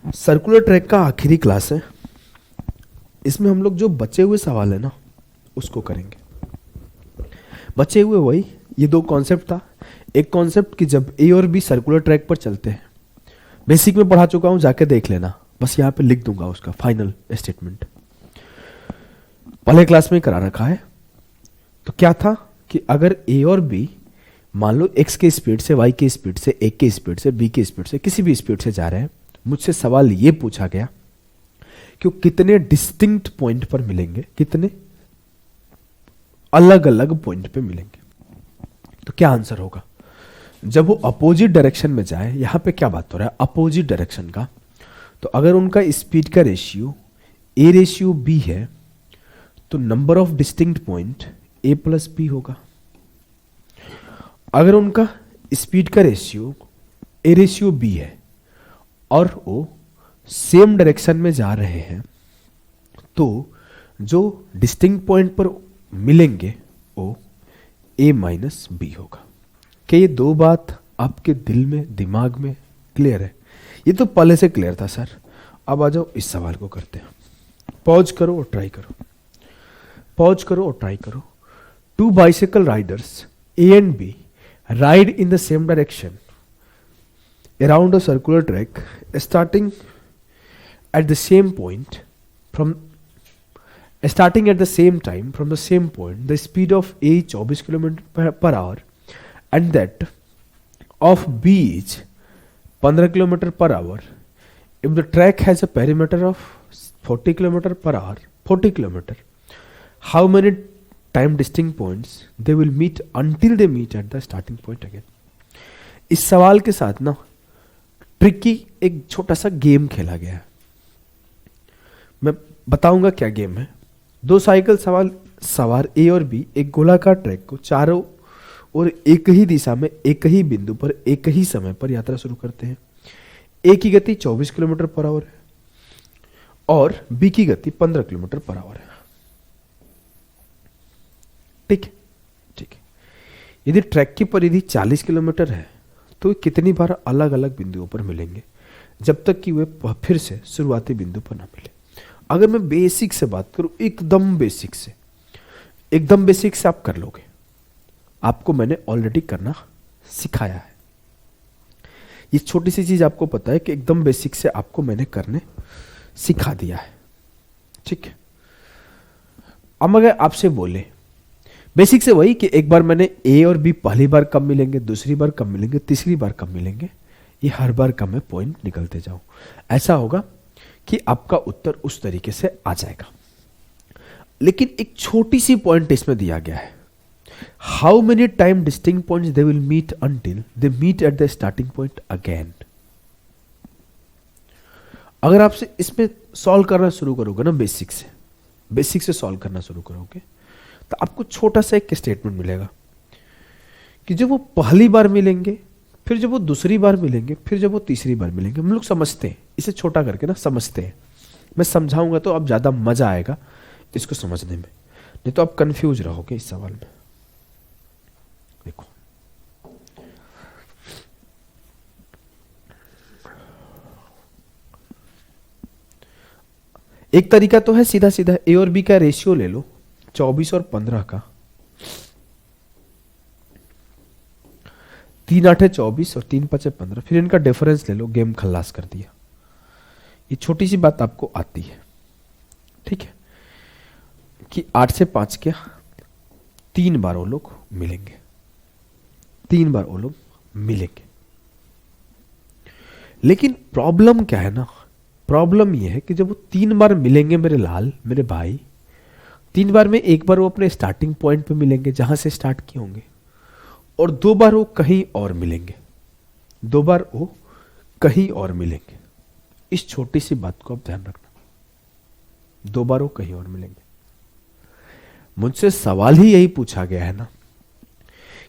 Circular track का आखिरी class है। इसमें हम लोग जो बचे हुए सवाल है ना उसको करेंगे। बचे हुए वही ये दो कॉन्सेप्ट था। एक कॉन्सेप्ट कि जब ए और बी सर्कुलर ट्रैक पर चलते हैं, बेसिक में पढ़ा चुका हूं, जाके देख लेना, बस यहाँ पे लिख दूंगा उसका फाइनल स्टेटमेंट, पहले क्लास में करा रखा है। तो क्या था कि अगर ए और बी मान लो एक्स के स्पीड से, वाई के स्पीड से, ए के स्पीड से, बी के स्पीड से, किसी भी स्पीड से जा रहे हैं, मुझसे सवाल ये पूछा गया कि वो कितने डिस्टिंक्ट पॉइंट पर मिलेंगे, कितने अलग अलग पॉइंट पे मिलेंगे। तो क्या आंसर होगा जब वो अपोजिट डायरेक्शन में जाए। यहां पे क्या बात हो रहा है, अपोजिट डायरेक्शन का। तो अगर उनका स्पीड का रेशियो ए रेशियो बी है तो number of distinct point A plus B होगा। अगर उनका स्पीड का रेशियो ए रेशियो बी है और वो सेम डायरेक्शन में जा रहे हैं तो जो डिस्टिंक्ट पॉइंट पर मिलेंगे वो ए माइनस बी होगा। क्या ये दो बात आपके दिल में, दिमाग में क्लियर है? ये तो पहले से क्लियर था सर। अब आ जाओ इस सवाल को करते हैं। पॉज करो और ट्राई करो, पॉज करो और ट्राई करो। Two bicycle riders A and B ride in the same direction around a circular track starting at the same point starting at the same time from the same point. The speed of A is 24 km per hour and that of B is 15 km per hour. If the track has a perimeter of 40 km per hour, 40 km, how many time distinct points they will meet until they meet at the starting point again. इस सवाल के साथ ना tricky एक छोटा सा game खेला गया है। मैं बताऊंगा क्या गेम है। दो साइकिल सवार ए और बी एक गोलाकार ट्रैक को चारों और एक ही दिशा में एक ही बिंदु पर एक ही समय पर यात्रा शुरू करते हैं। ए की गति 24 किलोमीटर पर आवर है और बी की गति 15 किलोमीटर पर आवर है। ठीक है, ठीक है। यदि ट्रैक की परिधि 40 किलोमीटर है तो कितनी बार अलग अलग बिंदुओं पर मिलेंगे जब तक कि वे फिर से शुरुआती बिंदु पर ना मिले। अगर मैं बेसिक से बात करूं, एकदम बेसिक से, एकदम बेसिक से आप कर लोगे। आपको मैंने ऑलरेडी करना सिखाया है। ये छोटी सी चीज आपको पता है कि एकदम बेसिक से आपको मैंने करने सिखा दिया है। ठीक है। अब अगर आपसे बोले बेसिक से वही कि एक बार मैंने ए और बी पहली बार कब मिलेंगे, दूसरी बार कब मिलेंगे, तीसरी बार कब मिलेंगे, ये हर बार का मैं पॉइंट निकलते जाऊं। ऐसा होगा कि आपका उत्तर उस तरीके से आ जाएगा। लेकिन एक छोटी सी पॉइंट इसमें दिया गया है, how many time distinct points they will meet until they meet at the starting point again. अगर आपसे इसमें सॉल्व करना शुरू करोगे ना, बेसिक से सॉल्व करना शुरू करोगे तो आपको छोटा सा एक स्टेटमेंट मिलेगा कि जब वो पहली बार मिलेंगे, फिर जब वो दूसरी बार मिलेंगे, फिर जब वो तीसरी बार मिलेंगे। हम लोग समझते हैं, इसे छोटा करके ना समझते हैं। मैं समझाऊंगा तो अब ज्यादा मजा आएगा इसको समझने में, नहीं तो आप कंफ्यूज रहोगे इस सवाल में। देखो, एक तरीका तो है सीधा सीधा ए और बी का रेशियो ले लो 24 और 15 का, 3 8 24 और 3 5 15, फिर इनका डिफरेंस ले लो, गेम खल्लास कर दिया। ये छोटी सी बात आपको आती है, ठीक है, कि 8 से 5 क्या 3 बार वो लोग मिलेंगे, 3 बार वो लोग मिलेंगे। लेकिन प्रॉब्लम क्या है ना, प्रॉब्लम ये है कि जब वो 3 बार मिलेंगे मेरे लाल, मेरे भाई, 3 बार में एक बार वो अपने स्टार्टिंग पॉइंट पे मिलेंगे जहां से स्टार्ट किए होंगे, और 2 बार वो कहीं और मिलेंगे, 2 बार वो कहीं और मिलेंगे। इस छोटी सी बात को आप ध्यान रखना, 2 बार वो कहीं और मिलेंगे। मुझसे सवाल ही यही पूछा गया है ना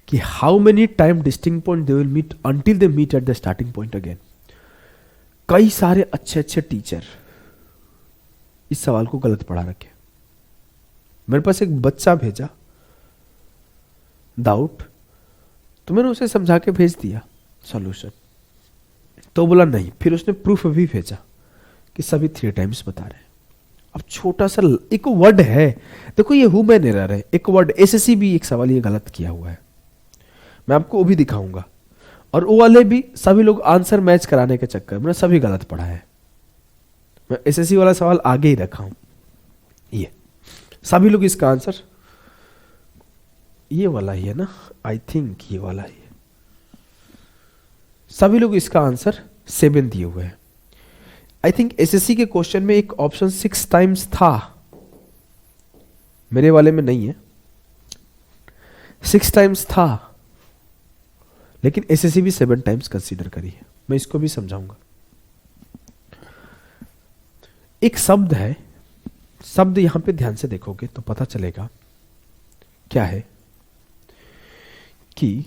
कि how many time distinct point they will meet until they meet at the starting point again. कई सारे अच्छे अच्छे टीचर इस सवाल को गलत पढ़ा रखे। मेरे पास एक बच्चा भेजा डाउट, तो मैंने उसे समझा के भेज दिया सॉल्यूशन, तो बोला नहीं, फिर उसने प्रूफ भी भेजा, कि सभी 3 टाइम्स बता रहे हैं। अब छोटा सा एक वर्ड है, देखो ये ह्यूमन एरर है, एक वर्ड एसएससी भी एक सवाल ये गलत किया हुआ है, मैं आपको वो भी दिखाऊंगा। और वो वाले भी सभी लोग आंसर मैच कराने के चक्कर में सभी गलत पढ़ा है। मैं एसएससी वाला सवाल आगे ही रखा हूं, ये सभी लोग इसका आंसर ये वाला ही है ना, आई थिंक ये वाला ही है, सभी लोग इसका आंसर 7 दिए हुए हैं। आई थिंक एसएससी के क्वेश्चन में एक ऑप्शन 6 टाइम्स था, मेरे वाले में नहीं है, 6 टाइम्स था, लेकिन एसएससी भी 7 टाइम्स कंसीडर करी है। मैं इसको भी समझाऊंगा। एक शब्द है, शब्द यहां पे ध्यान से देखोगे तो पता चलेगा क्या है कि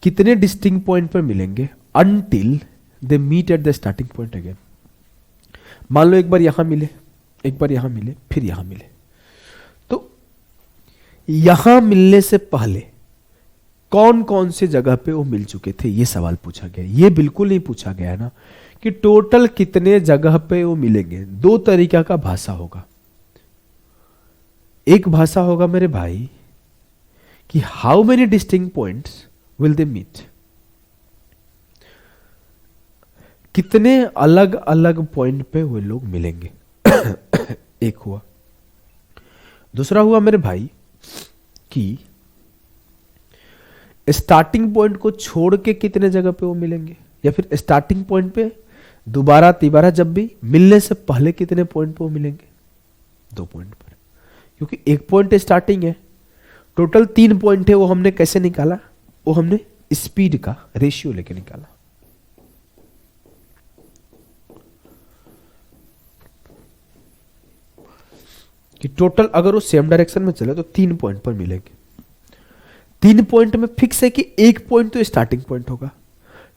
कितने डिस्टिंक्ट पॉइंट पर मिलेंगे until they meet at the starting point again. मान लो एक बार यहां मिले, एक बार यहां मिले, फिर यहां मिले, तो यहां मिलने से पहले कौन कौन से जगह पे वो मिल चुके थे, ये सवाल पूछा गया। ये बिल्कुल नहीं पूछा गया है ना कि टोटल कितने जगह पे वो मिलेंगे। 2 तरीका का भाषा होगा। एक भाषा होगा मेरे भाई कि how many distinct points will they meet, कितने अलग अलग पॉइंट पे वो लोग मिलेंगे। एक हुआ। दूसरा हुआ मेरे भाई कि स्टार्टिंग पॉइंट को छोड़ के कितने जगह पे वो मिलेंगे, या फिर स्टार्टिंग पॉइंट पे दोबारा तिबारा जब भी मिलने से पहले कितने पॉइंट पे वो मिलेंगे, 2 पॉइंट पर। क्योंकि 1 पॉइंट स्टार्टिंग है, टोटल 3 पॉइंट है, वो हमने कैसे निकाला, वो हमने स्पीड का रेशियो लेके निकाला। कि टोटल अगर वो सेम डायरेक्शन में चले तो 3 पॉइंट पर मिलेंगे। 3 पॉइंट में फिक्स है कि 1 पॉइंट तो स्टार्टिंग पॉइंट होगा।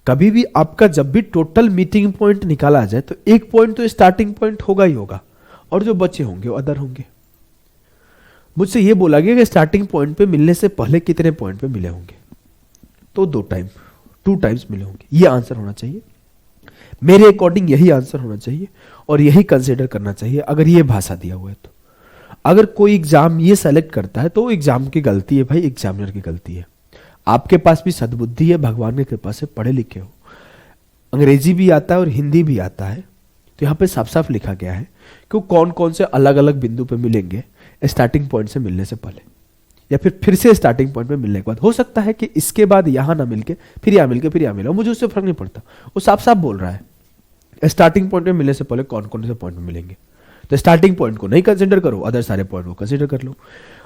कभी भी आपका जब भी टोटल मीटिंग पॉइंट निकाला जाए तो 1 पॉइंट तो स्टार्टिंग पॉइंट होगा ही होगा, और जो बचे होंगे वो अदर होंगे। मुझसे ये बोला गया कि स्टार्टिंग पॉइंट पे मिलने से पहले कितने पॉइंट पे मिले होंगे, तो 2 टाइम्स मिले होंगे। ये आंसर होना चाहिए मेरे अकॉर्डिंग, यही आंसर होना चाहिए और यही कंसिडर करना चाहिए अगर ये भाषा दिया हुआ है तो। अगर कोई एग्जाम ये सेलेक्ट करता है तो एग्जाम की गलती है भाई, एग्जामिनर की गलती है। आपके पास भी सद्बुद्धि है, भगवान की कृपा से पढ़े लिखे हो, अंग्रेजी भी आता है और हिंदी भी आता है, तो यहाँ पे साफ साफ लिखा गया है कि कौन कौन से अलग अलग बिंदु पे मिलेंगे स्टार्टिंग पॉइंट से मिलने से पहले, या फिर से स्टार्टिंग पॉइंट पे मिलने के बाद। हो सकता है कि इसके बाद यहां ना मिलके फिर यहां मिलके फिर यहां मिला, मुझे उससे फर्क नहीं पड़ता। वो साफ साफ बोल रहा है स्टार्टिंग पॉइंट में मिलने से पहले कौन कौन से पॉइंट में मिलेंगे, तो स्टार्टिंग पॉइंट को नहीं कंसिडर करो, अदर सारे पॉइंट को कंसिडर कर लो।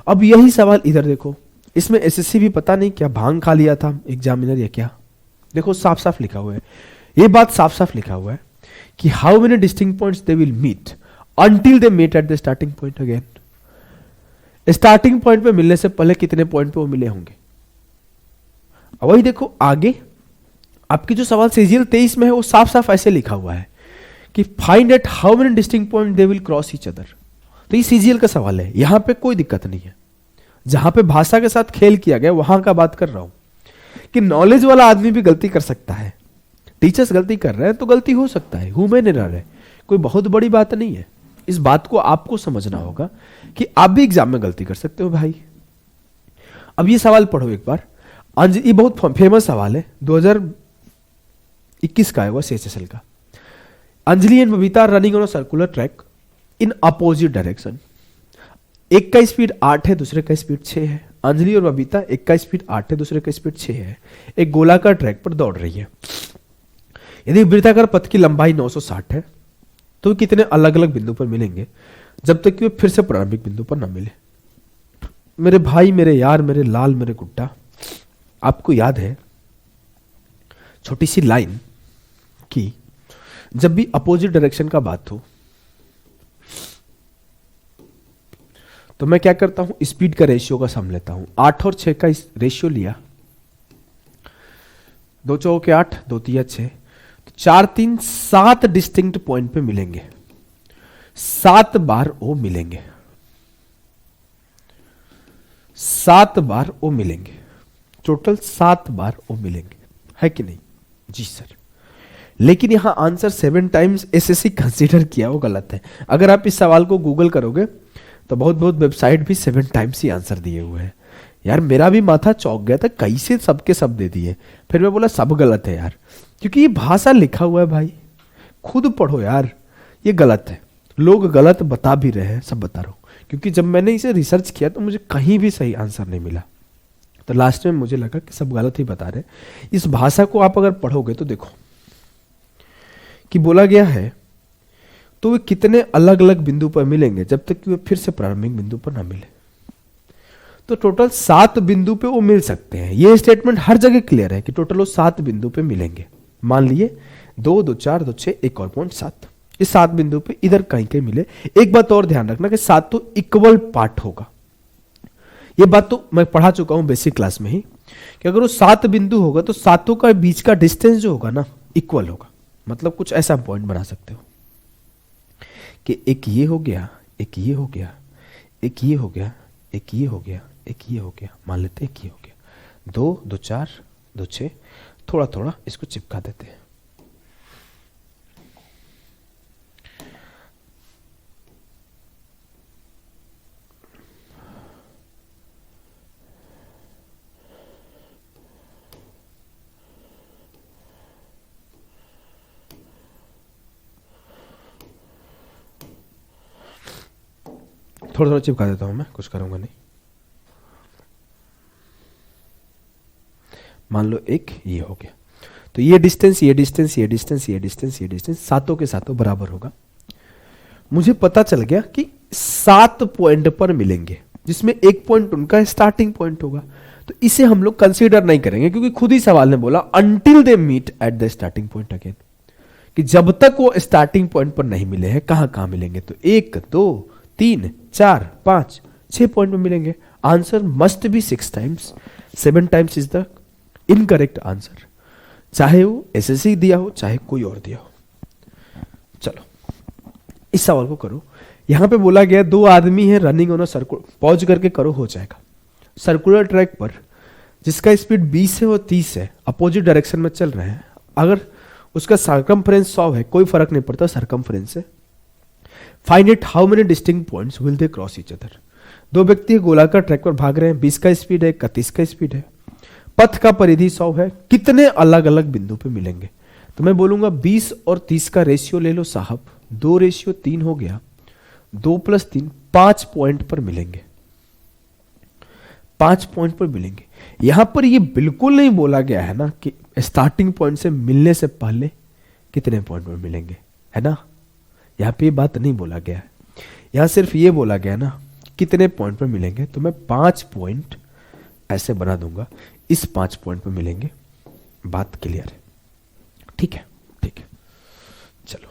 अब यही सवाल इधर देखो, इसमें एसएससी भी पता नहीं क्या भांग खा लिया था एग्जामिनर या क्या। देखो साफ साफ लिखा हुआ है, ये बात साफ साफ लिखा हुआ है कि how many distinct points they will meet until they meet at the starting point again. Starting point पे मिलने से पहले कितने पॉइंट पे वो मिले होंगे। अब वही देखो आगे आपकी जो सवाल सीजीएल 23 में है वो साफ साफ ऐसे लिखा हुआ है कि find at how many distinct point they will cross each other. तो ये सीजीएल का सवाल है, यहां पे कोई दिक्कत नहीं है। जहां पे भाषा के साथ खेल किया गया वहां का बात कर रहा हूं कि नॉलेज वाला आदमी भी गलती कर सकता है। टीचर्स गलती कर रहे हैं तो गलती हो सकता है, ह्यूमन एरर है, कोई बहुत बड़ी बात नहीं है। इस बात को आपको समझना होगा कि आप भी एग्जाम में गलती कर सकते हो भाई। अब ये सवाल पढ़ो एक बार, ये बहुत फेमस सवाल है, 2021 का है वो सीएचएसएल का। Anjali and Babita running on a circular track in opposite direction. एक का स्पीड 8 है, दूसरे का स्पीड 6 है। अंजलि और बबीता एक का स्पीड 8 है, दूसरे का स्पीड 6 है, एक गोलाकार ट्रैक पर दौड़ रही है। यदि वृत्ताकार पथ की लंबाई 960 है तो कितने अलग अलग बिंदु पर मिलेंगे जब तक कि वे फिर से प्रारंभिक बिंदु पर न मिले। मेरे भाई, मेरे यार, मेरे लाल, मेरे गुड्डा, आपको याद है छोटी सी लाइन कि जब भी अपोजिट डायरेक्शन का बात हो तो मैं क्या करता हूं, स्पीड का रेशियो का सम लेता हूं। 8 और 6 का रेशियो लिया, 2 चौके 8, 2 तिया 6, 4 3 7 डिस्टिंक्ट पॉइंट पे मिलेंगे। 7 बार वो मिलेंगे, 7 बार वो मिलेंगे, टोटल 7 बार वो मिलेंगे, है कि नहीं? जी सर। लेकिन यहां आंसर 7 टाइम्स एसएससी कंसीडर किया, वो गलत है। अगर आप इस सवाल को गूगल करोगे तो बहुत बहुत वेबसाइट भी 7 टाइम्स ही आंसर दिए हुए हैं। यार मेरा भी माथा चौंक गया था, कैसे सबके सब दे दिए। फिर मैं बोला सब गलत है यार, क्योंकि ये भाषा लिखा हुआ है भाई, खुद पढ़ो यार, ये गलत है। लोग गलत बता भी रहे हैं, सब बता रहा हूँ, क्योंकि जब मैंने इसे रिसर्च किया तो मुझे कहीं भी सही आंसर नहीं मिला। तो लास्ट में मुझे लगा कि सब गलत ही बता रहे। इस भाषा को आप अगर पढ़ोगे तो देखो कि बोला गया है तो वे कितने अलग अलग बिंदु पर मिलेंगे जब तक कि वे फिर से प्रारंभिक बिंदु पर ना मिले। तो टोटल 7 बिंदु पे वो मिल सकते हैं। ये स्टेटमेंट हर जगह क्लियर है कि टोटल वो 7 बिंदु पे मिलेंगे। मान लिए 2, 2, 4, 2, 6, 1 और पॉइंट 7, इस 7 बिंदु पे इधर कहीं कहीं मिले। एक बात और ध्यान रखना कि 7 तो इक्वल पार्ट होगा। ये बात तो मैं पढ़ा चुका हूं बेसिक क्लास में ही कि अगर वो 7 बिंदु होगा तो सातों का बीच का डिस्टेंस जो होगा ना इक्वल होगा। मतलब कुछ ऐसा पॉइंट बना सकते हो कि एक ये हो गया, एक ये हो गया, एक ये हो गया, एक ये हो गया, एक ये हो गया, मान लेते एक ये हो गया, 2, 2, 4, 2, 6, थोड़ा थोड़ा इसको चिपका देते हैं। थोड़ा थोड़ा चिपका देता हूं मैं, कुछ करूंगा नहीं। मान लो एक ये हो गया, तो ये डिस्टेंस, ये डिस्टेंस, ये डिस्टेंस, ये डिस्टेंस, ये डिस्टेंस सातों के सातों बराबर होगा। मुझे पता चल गया कि 7 पॉइंट पर मिलेंगे, जिसमें एक पॉइंट उनका स्टार्टिंग पॉइंट होगा। तो इसे हम लोग कंसीडर नहीं करेंगे, क्योंकि खुद ही सवाल ने बोला until they meet at the starting point again, कि जब तक वो स्टार्टिंग पॉइंट पर नहीं मिले हैं कहां कहां मिलेंगे। तो 1, 2, 3, 4, 5, 6 पॉइंट में मिलेंगे। Answer must be 6 times. 7 times is the incorrect answer, चाहे वो एसएससी दिया हो चाहे कोई और दिया हो। चलो इस सवाल को करो। यहां पे बोला गया 2 आदमी है running on a circular, pause करके करो हो जाएगा। सर्कुलर ट्रैक पर जिसका स्पीड 20 है और 30 है, अपोजिट डायरेक्शन में चल रहे हैं। अगर उसका सर्कमफ्रेंस 100 है, कोई फर्क नहीं पड़ता सर्कमफ्रेंस से। Find it how many distinct points will they cross each other. 2 व्यक्ति गोलाकार ट्रैक पर भाग रहे हैं, 20 का स्पीड है, 31 का स्पीड है, पथ का परिधि 100 है, कितने अलग अलग बिंदु पे मिलेंगे। तो मैं बोलूंगा 20 और 30 का रेशियो ले लो साहब, 2:3 हो गया, 2 + 3, 5 पॉइंट पर मिलेंगे। 5 पॉइंट पर मिलेंगे। यहां पर ये बिल्कुल नहीं बोला गया है ना कि स्टार्टिंग पॉइंट से मिलने से पहले कितने पॉइंट पर मिलेंगे, है ना। यहां पे ये बात नहीं बोला गया है, यहां सिर्फ ये बोला गया ना कितने पॉइंट पर मिलेंगे। तो मैं 5 पॉइंट ऐसे बना दूंगा, इस 5 पॉइंट पर मिलेंगे। बात क्लियर है, ठीक है, ठीक है। चलो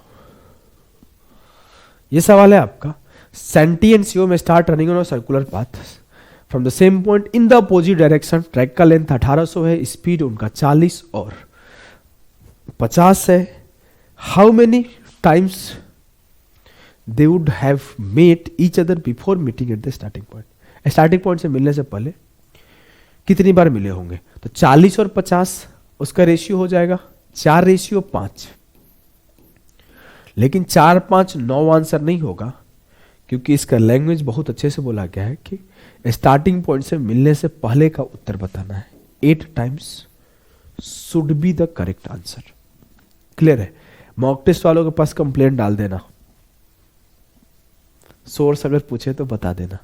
ये सवाल है आपका, सेंटी एंड सीओ में start running on circular path from the same point in the opposite direction. Track का लेंथ 1800 है, स्पीड उनका 40 और 50 है। How many times they would have met each other before meeting at the starting point. Starting point से मिलने से पहले कितनी बार मिले होंगे। तो 40 और 50 उसका रेशियो हो जाएगा 4:5। लेकिन 4, 5, 9 आंसर नहीं होगा, क्योंकि इसका लैंग्वेज बहुत अच्छे से बोला गया है कि स्टार्टिंग पॉइंट से मिलने से पहले का उत्तर बताना है। 8 times should be the correct answer. Clear है। मॉक टेस्ट वालों के पास कंप्लेंट डाल देना, सोर्स अगर पूछे तो बता देना।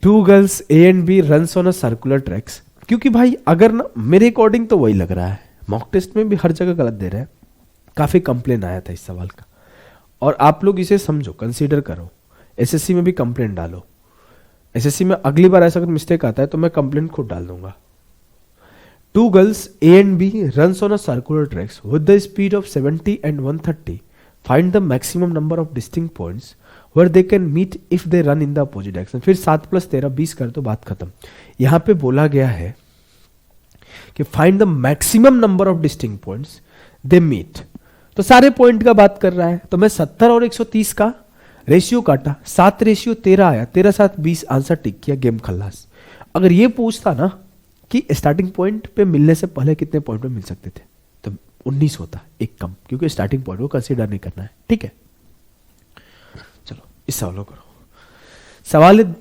2 girls A and B runs on a circular tracks. क्योंकि भाई अगर ना मेरे अकॉर्डिंग तो वही लग रहा है, मॉक टेस्ट में भी हर जगह गलत दे रहे हैं। काफी कंप्लेन आया था इस सवाल का, और आप लोग इसे समझो, कंसीडर करो। एसएससी में भी कंप्लेंट डालो। एसएससी में अगली बार ऐसा कुछ मिस्टेक आता है तो मैं कंप्लेंट खुद डाल दूंगा। 2 girls A and B runs on a circular tracks with the speed of 70 and 130. Find the maximum number of distinct points where they can meet if they run in the opposite direction। फिर 7 + 13 20 कर दो, बात खत्म। यहां पे बोला गया है कि find the maximum number of distinct points they meet. तो सारे पॉइंट का बात कर रहा है, तो मैं 70 और 130 का रेशियो काटा, 7:13 आया, 13, 7, 20 आंसर टिक किया, गेम खल्लास। अगर ये पूछता ना कि स्टार्टिंग पॉइंट पे मिलने से पहले कितने पॉइंट पे मिल सकते थे, तो 19 होता, एक कम, क्योंकि स्टार्टिंग पॉइंट को कंसीडर नहीं करना है। ठीक है, चलो इस सवाल को करो। सवाल है,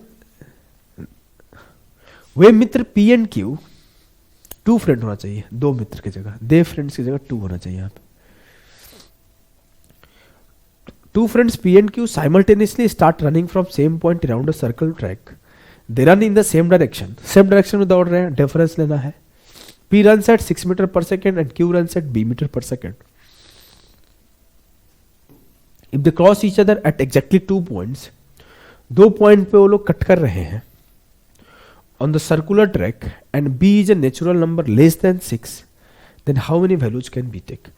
वे मित्र P and Q, two friend होना चाहिए, दो मित्र की जगह, दे फ्रेंड्स की जगह टू होना चाहिए यहाँ पे। Two friends P and Q simultaneously start running from same point around a circle track, they run in the same direction, same direction में दौड़ रहे हैं, डिफरेंस लेना है। P runs at 6 metre per second and Q runs at B metre per second. If they cross each other at exactly 2 points, दो point पे वो लोग कट कर रहे हैं on the circular track and B is a natural number less than 6, then how many values can B take?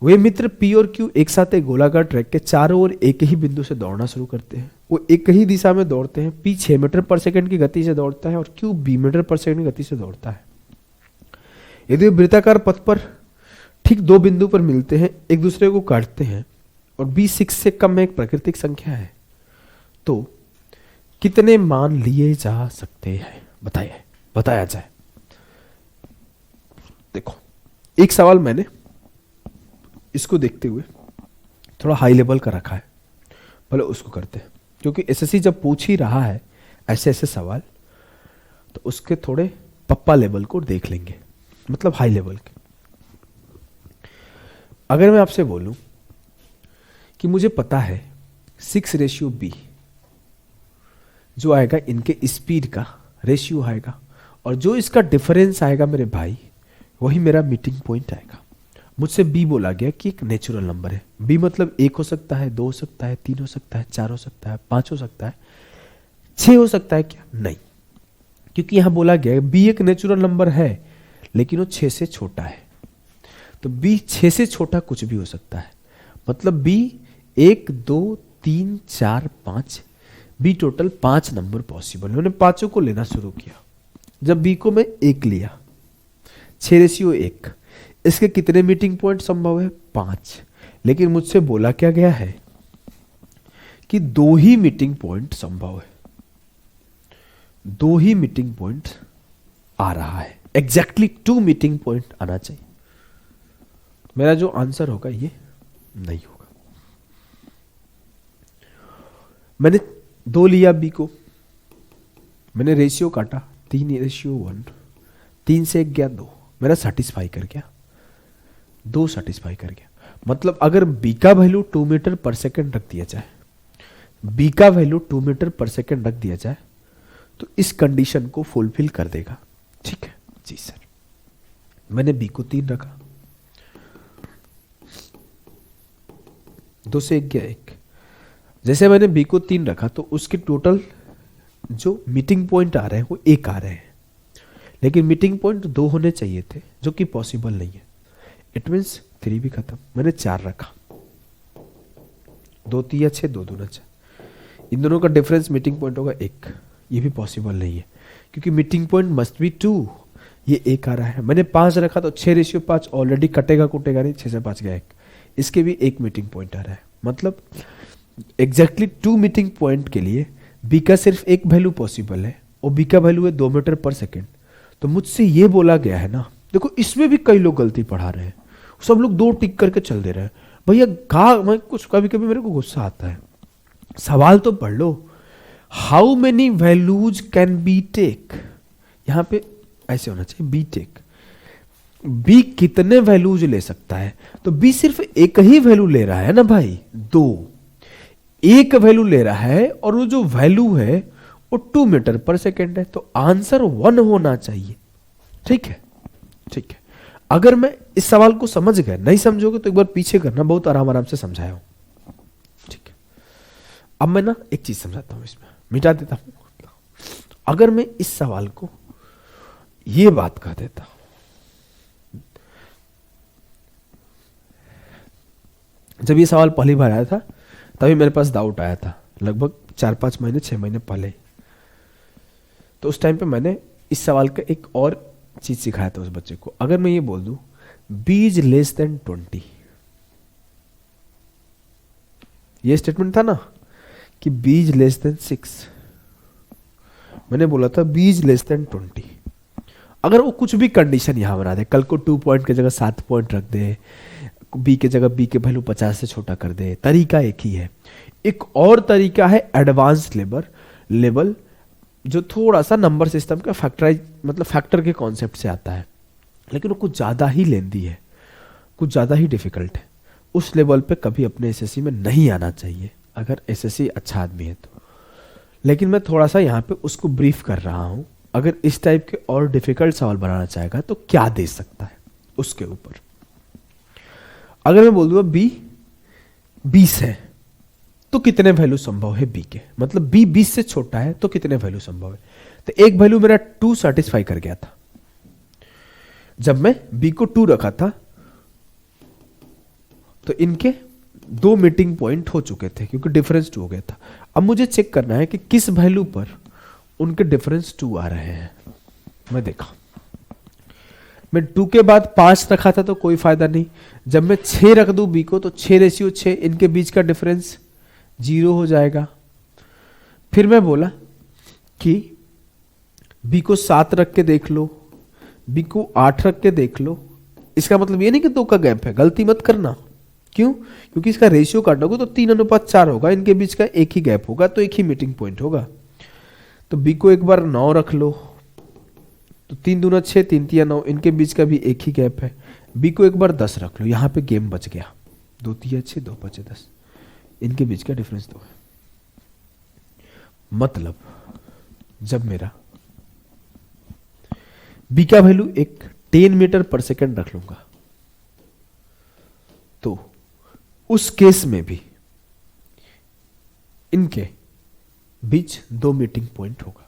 Way Mitra P और Q एक साथ एक गोलाकार ट्रैक के चारों ओर एक ही बिंदु से दौड़ना शुरू करते हैं। वो एक ही दिशा में दौड़ते हैं। P 6 मीटर पर सेकेंड की गति से दौड़ता है और Q B metre per second की गति से दौड़ता है। यदि वृत्ताकार पथ पर ठीक दो बिंदु पर मिलते हैं, एक दूसरे को काटते हैं और B 6 से कम एक प्राकृतिक संख्या है, तो कितने मान लिए जा सकते हैं? बताया जाए। देखो, एक सवाल मैंने इसको देखते हुए थोड़ा हाई लेवल का रखा है, भले उसको करते हैं, क्योंकि एसएससी जब पूछ ही रहा है ऐसे ऐसे सवाल, तो उसके थोड़े पप्पा लेवल को देख लेंगे, मतलब हाई लेवल के। अगर मैं आपसे बोलूं कि मुझे पता है 6:B जो आएगा इनके स्पीड का रेशियो आएगा, और जो इसका डिफरेंस आएगा मेरे भाई, वही मेरा मीटिंग पॉइंट आएगा। मुझसे B बोला गया कि एक नेचुरल नंबर है। B मतलब 1 हो सकता है, 2 हो सकता है, 3 हो सकता है, 4 हो सकता है, 5 हो सकता है, 6 हो सकता है क्या? नहीं, क्योंकि यहां बोला गया है B एक नेचुरल नंबर है, लेकिन वो 6 से छोटा है। तो B 6 से छोटा कुछ भी हो सकता है। मतलब B 1, 2, 3, 4, 5, B total 5 number possible है। मैंने पांचों को लेना शुरू किया। जब B को मैं 1 लिया, 6:1, इसके कितने मीटिंग पॉइंट संभव है? 5। लेकिन मुझसे बोला क्या गया है कि 2 ही मीटिंग पॉइंट संभव है, 2 ही मीटिंग पॉइंट आ रहा है। एग्जैक्टली 2 मीटिंग पॉइंट आना चाहिए। मेरा जो आंसर होगा ये नहीं होगा। मैंने 2 लिया B को, मैंने रेशियो काटा 3:1, 3 से 1 गया 2, मेरा सेटिस्फाई कर गया, 2 सेटिस्फाई कर गया। मतलब अगर B का वैल्यू 2 मीटर पर सेकेंड रख दिया जाए, B का वैल्यू 2 मीटर पर सेकेंड रख दिया जाए, तो इस कंडीशन को फुलफिल कर देगा। ठीक है जी सर। मैंने B को 3 रखा, 2 से 1 गया 1। जैसे मैंने B को 3 रखा तो उसके टोटल जो मीटिंग पॉइंट आ रहे हैं वो 1 आ रहे हैं, लेकिन मीटिंग पॉइंट 2 होने चाहिए थे, जो कि पॉसिबल नहीं है। इट मीन्स 3 भी खत्म। मैंने 4 रखा, 2 3 6, 2 2 6। इन दोनों का डिफरेंस मीटिंग पॉइंट होगा 1, ये भी पॉसिबल नहीं है, क्योंकि मीटिंग पॉइंट मस्ट बी 2, ये 1 आ रहा है। मैंने 5 रखा तो 6:5 ऑलरेडी कटेगा कुटेगा नहीं, 6 से 5 गया 1, इसके भी 1 मीटिंग पॉइंट आ रहा है। मतलब एग्जैक्टली 2 मीटिंग पॉइंट के लिए B का सिर्फ एक वैल्यू पॉसिबल है, और B का वैल्यू है 2 मीटर पर सेकेंड। तो मुझसे ये बोला गया है ना, देखो इसमें भी कई लोग गलती पढ़ा रहे हैं, सब लोग 2 टिक करके चल दे रहे हैं। भैया मैं कुछ कभी कभी मेरे को गुस्सा आता है, सवाल तो पढ़ लो। How many values can be take, यहां पे ऐसे होना चाहिए बी टेक। B कितने वैल्यूज ले सकता है? तो B सिर्फ एक ही वैल्यू ले रहा है ना भाई, 2, एक वैल्यू ले रहा है, और वो जो वैल्यू है वो 2 मीटर पर सेकेंड है, तो आंसर 1 होना चाहिए। ठीक है, ठीक है। अगर मैं इस सवाल को समझ गए, नहीं समझोगे तो एक बार पीछे करना, बहुत आराम आराम से समझाया हूं। ठीक है, अब मैं ना एक चीज समझाता हूं, इसमें मिटा देता हूं। अगर मैं इस सवाल को ये बात कह देता, जब ये सवाल पहली बार आया था तभी मेरे पास डाउट आया था, लगभग 4-5 महीने 6 महीने पहले। तो उस टाइम पे मैंने इस सवाल का एक और चीज सिखाया था उस बच्चे को। अगर मैं ये बोल दूं B इज लेस देन 20, ये स्टेटमेंट था ना कि B इज लेस देन 6, मैंने बोला था B इज लेस देन 20। अगर वो कुछ भी कंडीशन यहाँ बना दे, कल को 2 पॉइंट की जगह 7 पॉइंट रख दे, बी के जगह बी के वैल्यू 50 से छोटा कर दे, तरीका एक ही है। एक और तरीका है एडवांस लेवल, जो थोड़ा सा नंबर सिस्टम का फैक्टराइज मतलब फैक्टर के कॉन्सेप्ट से आता है, लेकिन वो कुछ ज़्यादा ही लेंदी है, कुछ ज़्यादा ही डिफिकल्ट है। उस लेवल पे कभी अपने एसएससी में नहीं आना चाहिए अगर एसएससी अच्छा आदमी है तो। लेकिन मैं थोड़ा सा यहाँ पे उसको ब्रीफ कर रहा हूँ, अगर इस टाइप के और डिफिकल्ट सवाल बनाना चाहेगा तो क्या दे सकता है उसके ऊपर। अगर मैं बोल दूंगा बी 20 है तो कितने वैल्यू संभव है बी के, मतलब बी 20 से छोटा है तो कितने वैल्यू संभव है। तो एक वैल्यू मेरा 2 सेटिस्फाई कर गया था, जब मैं बी को 2 रखा था तो इनके 2 मीटिंग पॉइंट हो चुके थे क्योंकि डिफरेंस 2 हो गया था। अब मुझे चेक करना है कि किस वैल्यू पर उनके डिफरेंस 2 आ रहे हैं। मैं देखा, मैं 2 के बाद 5 रखा था तो कोई फायदा नहीं, जब मैं 6 रख दूं बी को तो 6:6 इनके बीच का डिफरेंस 0 हो जाएगा। फिर मैं बोला कि बी को 7 रख के देख लो, बी को 8 रख के देख लो। इसका मतलब ये नहीं कि 2 का गैप है, गलती मत करना। क्यों? क्योंकि इसका रेशियो काटोगे तो 3:4 होगा, इनके बीच का एक ही गैप होगा तो एक ही मीटिंग पॉइंट होगा। तो बी को एक बार 9 रख लो तो 3 दूना 6, 3 तिया 9, इनके बीच का भी एक ही गैप है। बी को एक बार 10 रख लो, यहां पे गेम बच गया, 2 तिया 6, 2 5 10, इनके बीच का डिफरेंस 2 है। मतलब जब मेरा बी का वैल्यू एक 10 मीटर पर सेकेंड रख लूंगा तो उस केस में भी इनके बीच 2 मीटिंग पॉइंट होगा।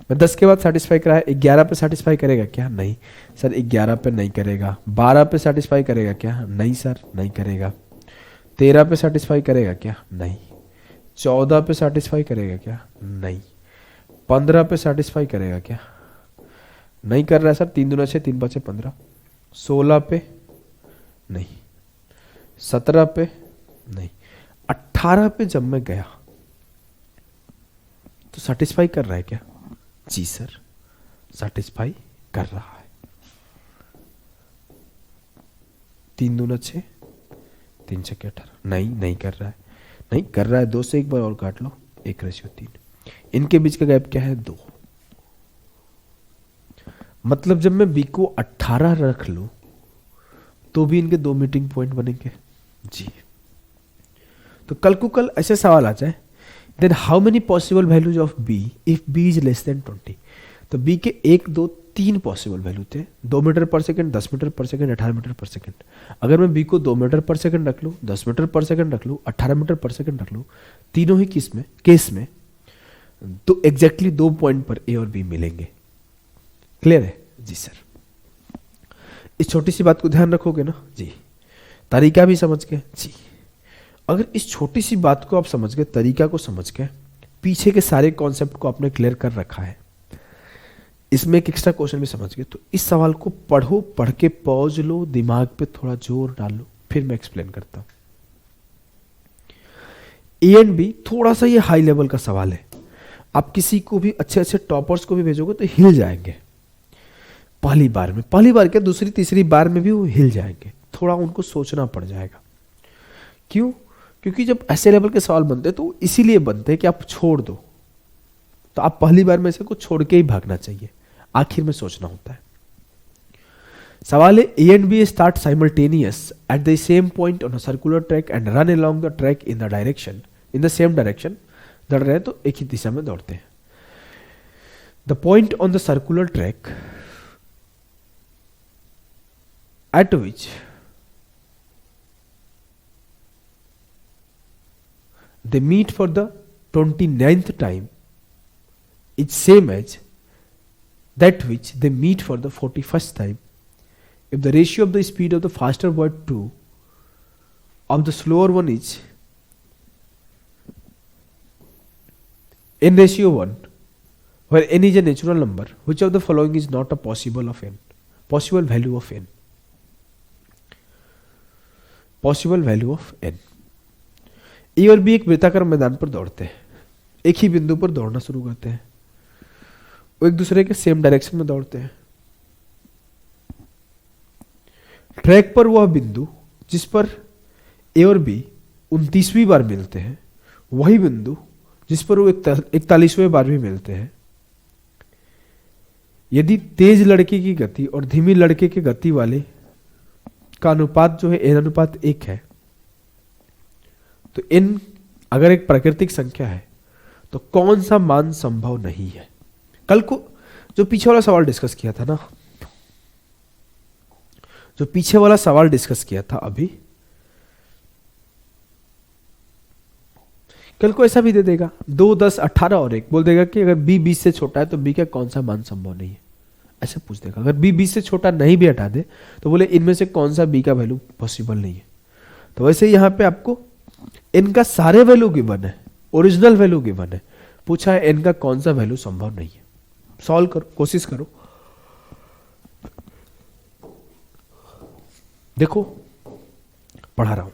मैं 10 के बाद सेटिस्फाई कराया, 11 पे सेटिस्फाई करेगा क्या? नहीं सर। 11 पे नहीं करेगा। 12 पे सेटिस्फाई करेगा क्या? नहीं सर, नहीं करेगा। 13 पे सेटिस्फाई करेगा क्या? नहीं। 14 पे सेटिस्फाई करेगा क्या? नहीं। 15 पे सेटिस्फाई करेगा क्या? नहीं कर रहा है सर। 3 दूना 6, 3 5 15। 16 पे नहीं। 17 पे नहीं। 18 पे जब मैं गया तो सेटिस्फाई कर रहा है क्या? जी सर, सेटिस्फाई कर रहा है। 3 दूना 6, 3 6 18। नहीं, नहीं कर रहा है। नहीं कर रहा है। 2 से एक बार और काट लो, 1:3। इनके बीच का गैप क्या है? 2। मतलब जब मैं बी को 18 रख लूं तो भी इनके 2 मीटिंग पॉइंट बनेंगे। जी। तो कल को कल ऐसे सवाल आ जाए, then how many possible values of B if B is less than 20। तो बी के 1 2 3 पॉसिबल वैल्यू थे, 2 मीटर पर सेकंड, 10 मीटर पर सेकंड, 18 मीटर पर सेकंड। अगर मैं बी को 2 मीटर पर सेकंड रख लूँ, 10 मीटर पर सेकंड रख लूँ, 18 मीटर पर सेकंड रख लूँ, तीनों ही केस में तो एग्जैक्टली 2 पॉइंट पर ए और बी मिलेंगे। क्लियर है? जी सर। इस छोटी सी बात को ध्यान रखोगे ना? जी। तरीका भी समझ गए? जी। अगर इस छोटी सी बात को आप समझ गए, तरीका को समझ गए, पीछे के सारे कॉन्सेप्ट को आपने क्लियर कर रखा है, इसमें एक एक्स्ट्रा क्वेश्चन भी समझ गए, तो इस सवाल को पढ़ो, पढ़ के पॉज लो, दिमाग पे थोड़ा जोर डालो, फिर मैं एक्सप्लेन करता हूं। ए एंड बी थोड़ा सा ये हाई लेवल का सवाल है। आप किसी को भी अच्छे अच्छे टॉपर्स को भी भेजोगे तो हिल जाएंगे पहली बार में, पहली बार क्या दूसरी तीसरी बार में भी वो हिल जाएंगे, थोड़ा उनको सोचना पड़ जाएगा। क्यों? क्योंकि जब ऐसे लेवल के सवाल बनते हैं तो इसीलिए बनते हैं कि आप छोड़ दो, तो आप पहली बार में से कुछ छोड़ के ही भागना चाहिए, आखिर में सोचना होता है। सवाल है, A and B start simultaneous at the same point on a circular track and run along the track in the same direction. दौड़ रहे हैं तो एक ही दिशा में दौड़ते हैं। The point on the circular track at which they meet for the 29th time is same as that which they meet for the 41st time if the ratio of the speed of the faster bird to of the slower one is n/1, where n is a natural number, which of the following is not a possible value of n? Possible value of N. A और B एक वृत्ताकार मैदान पर दौड़ते हैं, एक ही बिंदु पर दौड़ना शुरू करते हैं। वो एक दूसरे के सेम डायरेक्शन में दौड़ते हैं। ट्रैक पर वह बिंदु जिस पर ए और बी 29वीं बार मिलते हैं, वही बिंदु जिस पर वो 41वें बार भी मिलते हैं, यदि तेज लड़के की गति और धीमी लड़के की गति वाले का अनुपात जो है n अनुपात 1 है, तो n अगर एक प्राकृतिक संख्या है तो कौन सा मान संभव नहीं है। कल को जो पीछे वाला सवाल डिस्कस किया था ना, जो पीछे वाला सवाल डिस्कस किया था अभी, कल को ऐसा भी दे देगा 2, 10, 18 और 1 बोल देगा कि अगर b 20 से छोटा है तो b का कौन सा मान संभव नहीं है, ऐसा पूछ देगा। अगर b 20 से छोटा नहीं भी हटा दे तो बोले इनमें से कौन सा b का वैल्यू पॉसिबल नहीं है। तो वैसे यहां पे आपको n का सारे वैल्यू गिवन है, ओरिजिनल वैल्यू गिवन है, पूछा है n का कौन सा वैल्यू संभव नहीं है। सॉल्व करो, कोशिश करो। देखो पढ़ा रहा हूं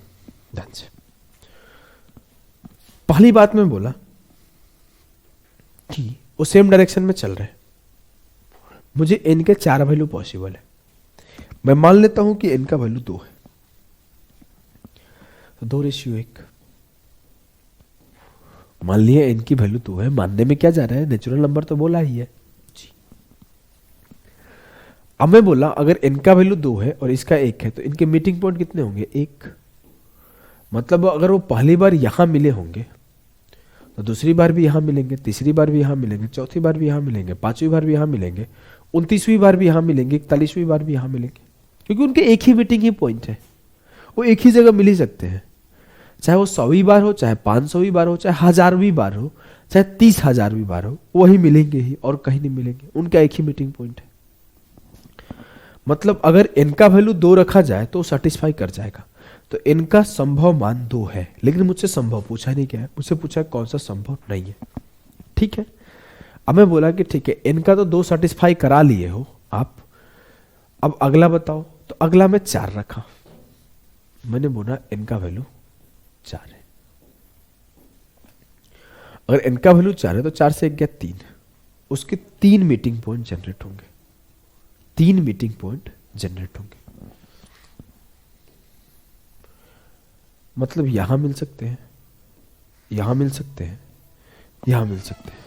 ध्यान से। पहली बात में बोला कि वो सेम डायरेक्शन में चल रहे हैं, मुझे n के 4 वैल्यू पॉसिबल है। मैं मान लेता हूं कि n का वैल्यू 2 है, तो 2:1 मान लिया n की वैल्यू 2 है। मानने में क्या जा रहा है, नेचुरल नंबर तो बोला ही है जी। अब मैं बोला अगर n का वैल्यू 2 है और इसका 1 है तो इनके मीटिंग पॉइंट कितने होंगे, 1। मतलब अगर वो पहली बार यहां मिले होंगे तो दूसरी बार भी यहां मिलेंगे, तीसरी बार भी यहां मिलेंगे, चौथी बार भी यहां मिलेंगे, 5वीं बार भी यहां मिलेंगे, 29वीं बार भी यहां मिलेंगे, 41वीं बार भी यहां मिलेंगे, क्योंकि उनके एक ही मीटिंग ही पॉइंट है, वो एक ही जगह मिल ही सकते हैं। चाहे वो 100वीं बार हो, चाहे 500वीं बार हो, चाहे 1000वीं बार हो, चाहे 30,000वीं बार हो, वही मिलेंगे ही और कहीं नहीं मिलेंगे, उनका एक ही मीटिंग पॉइंट है। मतलब अगर n का वैल्यू 2 रखा जाए तो सेटिस्फाई कर जाएगा। तो n का संभव मान 2 है, लेकिन मुझसे संभव पूछा नहीं क्या है, मुझसे पूछा कौन सा संभव नहीं है। ठीक है, अब मैं बोला कि ठीक है n का तो 2 सेटिस्फाई करा लिए हो आप, अब अगला बताओ। तो अगला मैं 4 रखा, मैंने बोला n का वैल्यू 4 है। अगर n का वैल्यू 4 है तो 4 से 1 गया 3, उसके 3 मीटिंग पॉइंट जनरेट होंगे, 3 मीटिंग पॉइंट जनरेट होंगे। मतलब यहां मिल सकते हैं, यहां मिल सकते हैं, यहां मिल सकते हैं।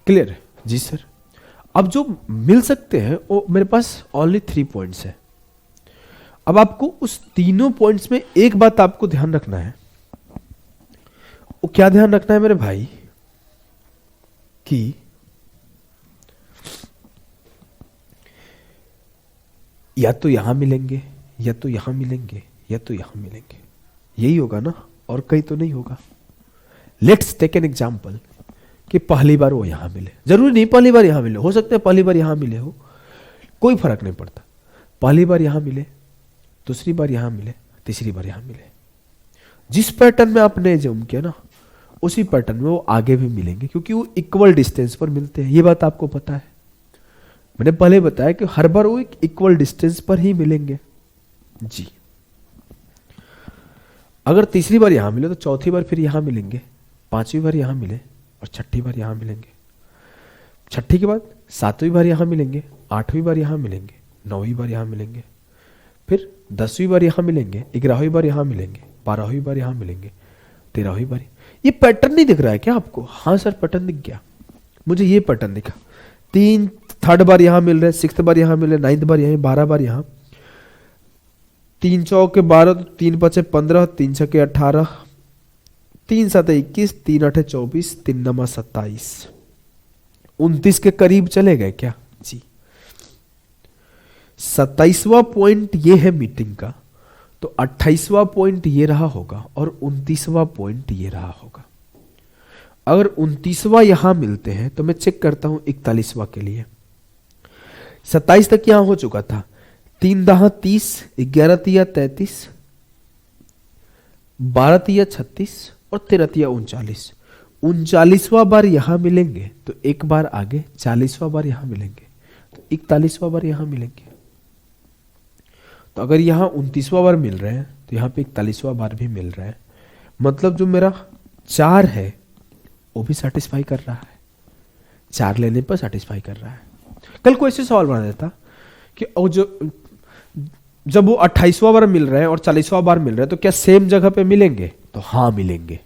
क्लियर है जी सर। अब जो मिल सकते हैं वो मेरे पास ओनली 3 पॉइंट्स है। अब आपको उस तीनों पॉइंट्स में एक बात आपको ध्यान रखना है। वो क्या ध्यान रखना है मेरे भाई, कि या तो यहां मिलेंगे, या तो यहां मिलेंगे, या तो यहां मिलेंगे, यही होगा ना, और कहीं तो नहीं होगा। लेट्स टेक एन एग्जांपल कि पहली बार वो यहां मिले, जरूरी नहीं पहली बार यहां मिले, हो सकता है पहली बार यहां मिले हो, कोई फर्क नहीं पड़ता। पहली बार यहां मिले, दूसरी बार यहां मिले, तीसरी बार यहां मिले, जिस पैटर्न में आपने जूम किया ना उसी पैटर्न में वो आगे भी मिलेंगे, क्योंकि वो इक्वल डिस्टेंस पर मिलते हैं। ये बात आपको पता है, मैंने पहले बताया कि हर बार वो एक इक्वल डिस्टेंस पर ही मिलेंगे जी। अगर तीसरी बार यहां मिले तो चौथी बार फिर यहां मिलेंगे, 5वीं बार यहां मिले और 6ठी बार यहां मिलेंगे, 6ठी के बाद 7वीं बार यहां मिलेंगे, 8वीं बार यहां मिलेंगे, 9वीं बार यहां मिलेंगे, फिर 10वीं बार यहां मिलेंगे, 11वीं बार यहां मिलेंगे, 12वीं बार यहां मिलेंगे, 13वीं बार। ये पैटर्न नहीं दिख रहा है क्या आपको? हाँ सर पैटर्न दिख गया, मुझे ये पैटर्न दिखा। 3rd बार यहां मिल रहे, 6th बार यहां मिल रहे, 9th बार यहां, 12 बार यहां, 3 चौके 12, 3 5 15, 3 6 18, 3 7 21, 3 8 24, 3 9 27, 29 के करीब चले गए क्या जी। 27वां पॉइंट ये है मीटिंग का, तो 28वां पॉइंट ये रहा होगा और 29वां पॉइंट ये रहा होगा। अगर 29वां यहां मिलते हैं तो मैं चेक करता हूं 41वां के लिए। 27 तक यहां हो चुका था, 3 दहा 30, 11 तिया 33, 12 तिया 36 और 13 तिया 39। 39वां बार यहां मिलेंगे तो एक बार आगे, 40वां बार यहां मिलेंगे तो 41वां बार यहां मिलेंगे। तो अगर यहां 29वां बार मिल रहे हैं तो यहां पे 41वां बार भी मिल रहा है। मतलब जो मेरा 4 है वो भी सेटिस्फाई कर रहा है। 4 लेने पर सेटिस्फाई कर रहा है। कल को ऐसे सवाल बना देता कि जब वो 28वां बार मिल रहे हैं और 40वां बार मिल रहे हैं तो क्या सेम जगह पे मिलेंगे, तो हाँ मिलेंगे।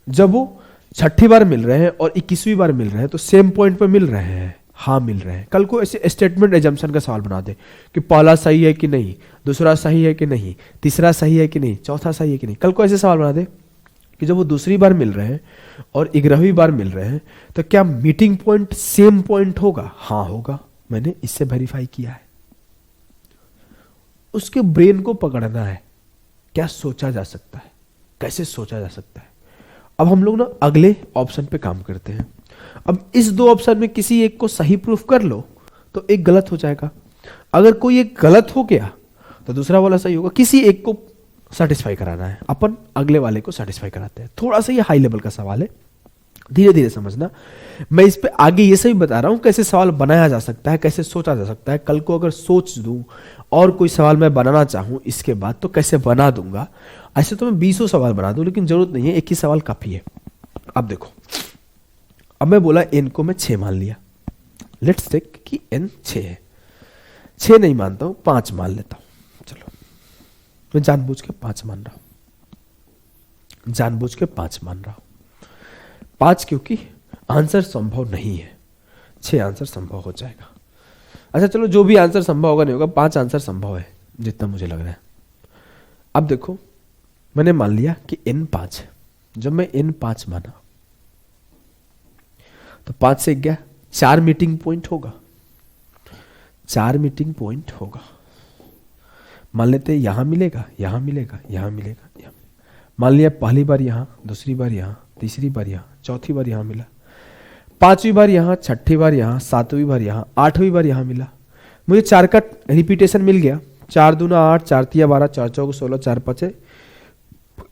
जब वो 6ठी बार मिल रहे हैं और 21वीं बार मिल रहे हैं तो सेम पॉइंट पे मिल रहे हैं, हाँ मिल रहे हैं। कल को ऐसे स्टेटमेंट एजम्पशन का सवाल बना दे कि पहला सही है कि नहीं, दूसरा सही है कि नहीं, तीसरा सही है कि नहीं, चौथा सही है कि नहीं। कल को ऐसे सवाल बना दे कि जब वो दूसरी बार मिल रहे हैं और 11वीं बार मिल रहे हैं तो क्या मीटिंग पॉइंट सेम पॉइंट होगा, हाँ होगा, मैंने इससे वेरीफाई किया है। उसके ब्रेन को पकड़ना है, क्या सोचा जा सकता है, कैसे सोचा जा सकता है। अब हम लोग ना अगले ऑप्शन पे काम करते हैं। अब इस 2 ऑप्शन में किसी एक को सही प्रूफ कर लो तो एक गलत हो जाएगा। अगर कोई एक गलत हो गया तो दूसरा वाला सही होगा। किसी एक को सेटिस्फाई कराना है, अपन अगले वाले को सेटिस्फाई कराते हैं। थोड़ा सा ये हाई लेवल का सवाल है, धीरे धीरे समझना। मैं इस पे आगे ये सभी बता रहा हूं कैसे सवाल बनाया जा सकता है, कैसे सोचा जा सकता है। कल को अगर सोच दूं और कोई सवाल मैं बनाना चाहूं इसके बाद तो कैसे बना दूंगा। ऐसे तो मैं 20 सवाल बना दूं, लेकिन जरूरत नहीं है, एक ही सवाल काफी है। अब देखो, अब मैं बोला n को मैं 6 मान लिया। लेट्स टेक कि n 6 है। 6 नहीं मानता हूं, 5 मान लेता हूं। चलो, मैं जानबूझ के 5 मान रहा हूं, जानबूझ के 5 मान रहा हूं। 5 क्योंकि आंसर संभव नहीं है, 6 आंसर संभव हो जाएगा। अच्छा चलो, जो भी आंसर संभव होगा नहीं होगा, 5 आंसर संभव है जितना मुझे लग रहा है। अब देखो, मैंने मान लिया कि n 5 है। जब मैं n 5 माना तो 5 से गया 4 मीटिंग पॉइंट होगा, 4 मीटिंग पॉइंट होगा। मान लेते यहां मिलेगा, यहां मिलेगा, यहां मिलेगा, यहां। मान लिया पहली बार यहां, दूसरी बार यहां, तीसरी बार यहां, चौथी बार यहां मिला, 5वीं बार यहां, 6ठी बार यहां, 7वीं बार यहां, 8वीं बार यहां मिला। मुझे 4 का रिपीटेशन मिल गया। 4 दूना 8, 4 तिया 12, 4 चौक 16, 4 5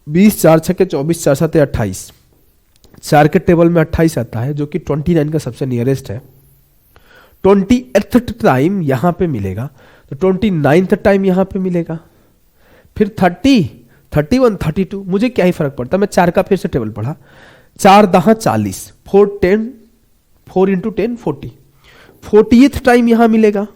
20, 4 6 24, 4 7 28। 4 के टेबल में 28 आता है, जो कि 29 का सबसे नियरेस्ट है। 28th टाइम यहां पे मिलेगा तो 29th टाइम यहां पे मिलेगा। फिर 30, 31, 32, मुझे क्या ही फर्क पड़ता। मैं 4 का फिर से टेबल पढ़ा। 4 दहा 40, 4 10, 4 इंटू 10 40। 40th टाइम यहां मिलेगा।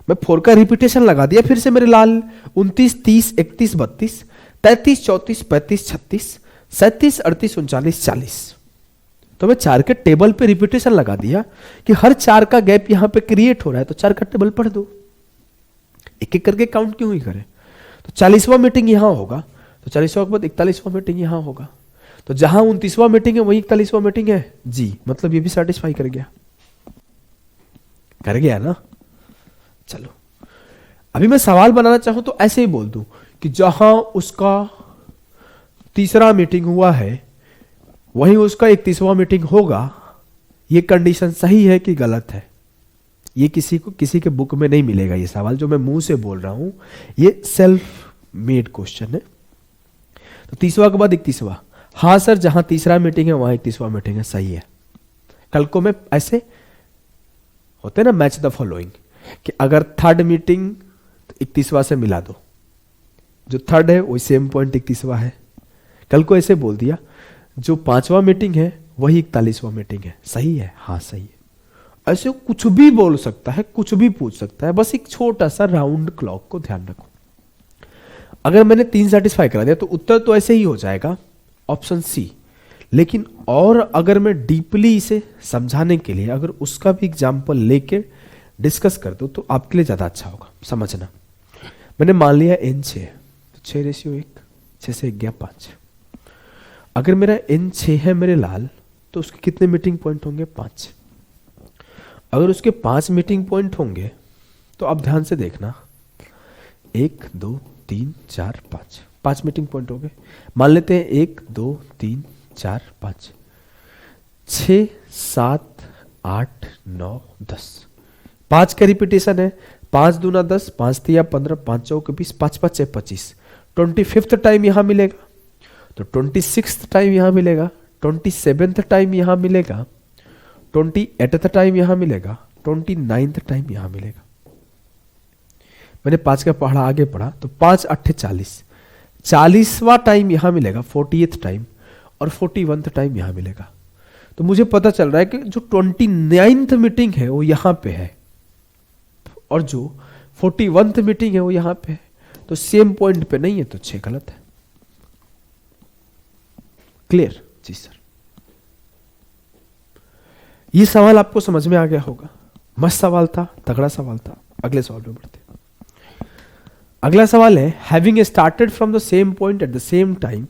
मैं 4 का रिपीटेशन लगा दिया फिर से मेरे लाल। 29, 30, 31, 32, 33, 34, 35, 36, 37, 38, 39, 40। तो मैं 4 के टेबल पे रिपीटेशन लगा दिया कि हर 4 का गैप यहां पे क्रिएट हो रहा है, तो 4 का टेबल पढ़ दो। एक एक करके काउंट क्यों ही करें। तो 40वां मीटिंग यहां होगा, तो 40वां के बाद 41वां मीटिंग यहां होगा। तो जहां 29वां मीटिंग है वही 41वां मीटिंग है जी। मतलब ये भी सेटिस्फाई कर गया ना। चलो, अभी मैं सवाल बनाना चाहूं तो ऐसे ही बोल दूं कि जहां उसका तीसरा मीटिंग हुआ है वहीं उसका 31वां मीटिंग होगा। ये कंडीशन सही है कि गलत है, ये किसी के बुक में नहीं मिलेगा। ये सवाल जो मैं मुंह से बोल रहा हूं ये सेल्फ मेड क्वेश्चन है। तो 30वां के बाद 31वां, हाँ सर, जहां तीसरा मीटिंग है वहां 31वां मीटिंग है, सही है। कल को मैं ऐसे होते ना मैच द फॉलोइंग कि अगर थर्ड मीटिंग तो 31वां से मिला दो, जो थर्ड है वही सेम पॉइंट 31वां है। कल को ऐसे बोल दिया जो 5वां मीटिंग है वही 41वां मीटिंग है, सही है, हाँ सही है। ऐसे कुछ भी बोल सकता है, कुछ भी पूछ सकता है, बस एक छोटा सा राउंड क्लॉक को ध्यान रखो। अगर मैंने 3 सेटिस्फाई करा दिया तो उत्तर तो ऐसे ही हो जाएगा, ऑप्शन सी। लेकिन और अगर मैं डीपली इसे समझाने के लिए अगर उसका भी एग्जाम्पल लेके डिस्कस कर दूं तो आपके लिए ज्यादा अच्छा होगा। समझना, मैंने मान लिया n 6 है तो 6:1, 6 से 1 गया 5। अगर मेरा n 6 है मेरे लाल तो उसके कितने मीटिंग पॉइंट होंगे, 5। अगर उसके 5 मीटिंग पॉइंट होंगे तो आप ध्यान से देखना, 1 2 3 4 5, 5 मीटिंग पॉइंट हो गए। मान लेते हैं 1 2 3 4 5 6 7 8 9 10, 5 का रिपीटेशन है। 5 दूना 10, 5 तिया 15, 5 चौक 20, 5 5 6 25। 25th टाइम यहां मिलेगा तो 26th टाइम यहां मिलेगा, 27th टाइम यहां मिलेगा, 28th टाइम यहां मिलेगा, 29th टाइम यहां मिलेगा। मैंने 5 का पढ़ा, आगे पढ़ा तो 5 8 40, 40वां टाइम यहां मिलेगा, 40th टाइम, और 41th टाइम यहां मिलेगा। तो मुझे पता चल रहा है कि जो 29th मीटिंग है वो यहां पे है और जो 41th मीटिंग है वो यहां पे है, तो सेम पॉइंट पे नहीं है, तो 6 गलत है। क्लियर? जी सर। ये सवाल आपको समझ में आ गया होगा। मस्त सवाल था, तगड़ा सवाल था। अगले सवाल पे बढ़ते हैं। अगला सवाल है, having started from the same point at the same time,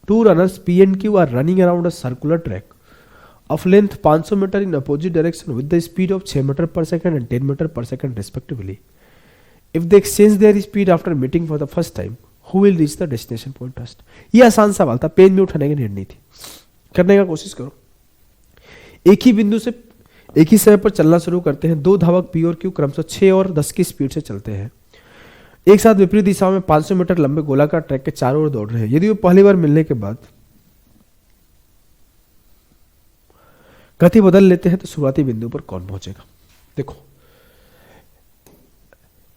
two runners P and Q are running around a circular track of length 500 meter in opposite direction with the speed of 6 meter per second and 10 meter per second respectively. If they exchange their speed after meeting for the first time, who will reach the destination point first? ये आसान सवाल था, pen में उठाने की need नहीं थी। करने का कोशिश करो। एक ही बिंदु से एक ही समय पर चलना शुरू करते हैं। दो धावक पी और क्यू क्रमशः 6 और 10 की स्पीड से चलते हैं। एक साथ विपरीत दिशाओं में 500 मीटर लंबे गोलाकार ट्रैक के चारों ओर दौड़ रहे हैं। यदि वो पहली बार मिलने के बाद गति बदल लेते हैं तो शुरुआती बिंदु पर कौन पहुंचेगा? देखो,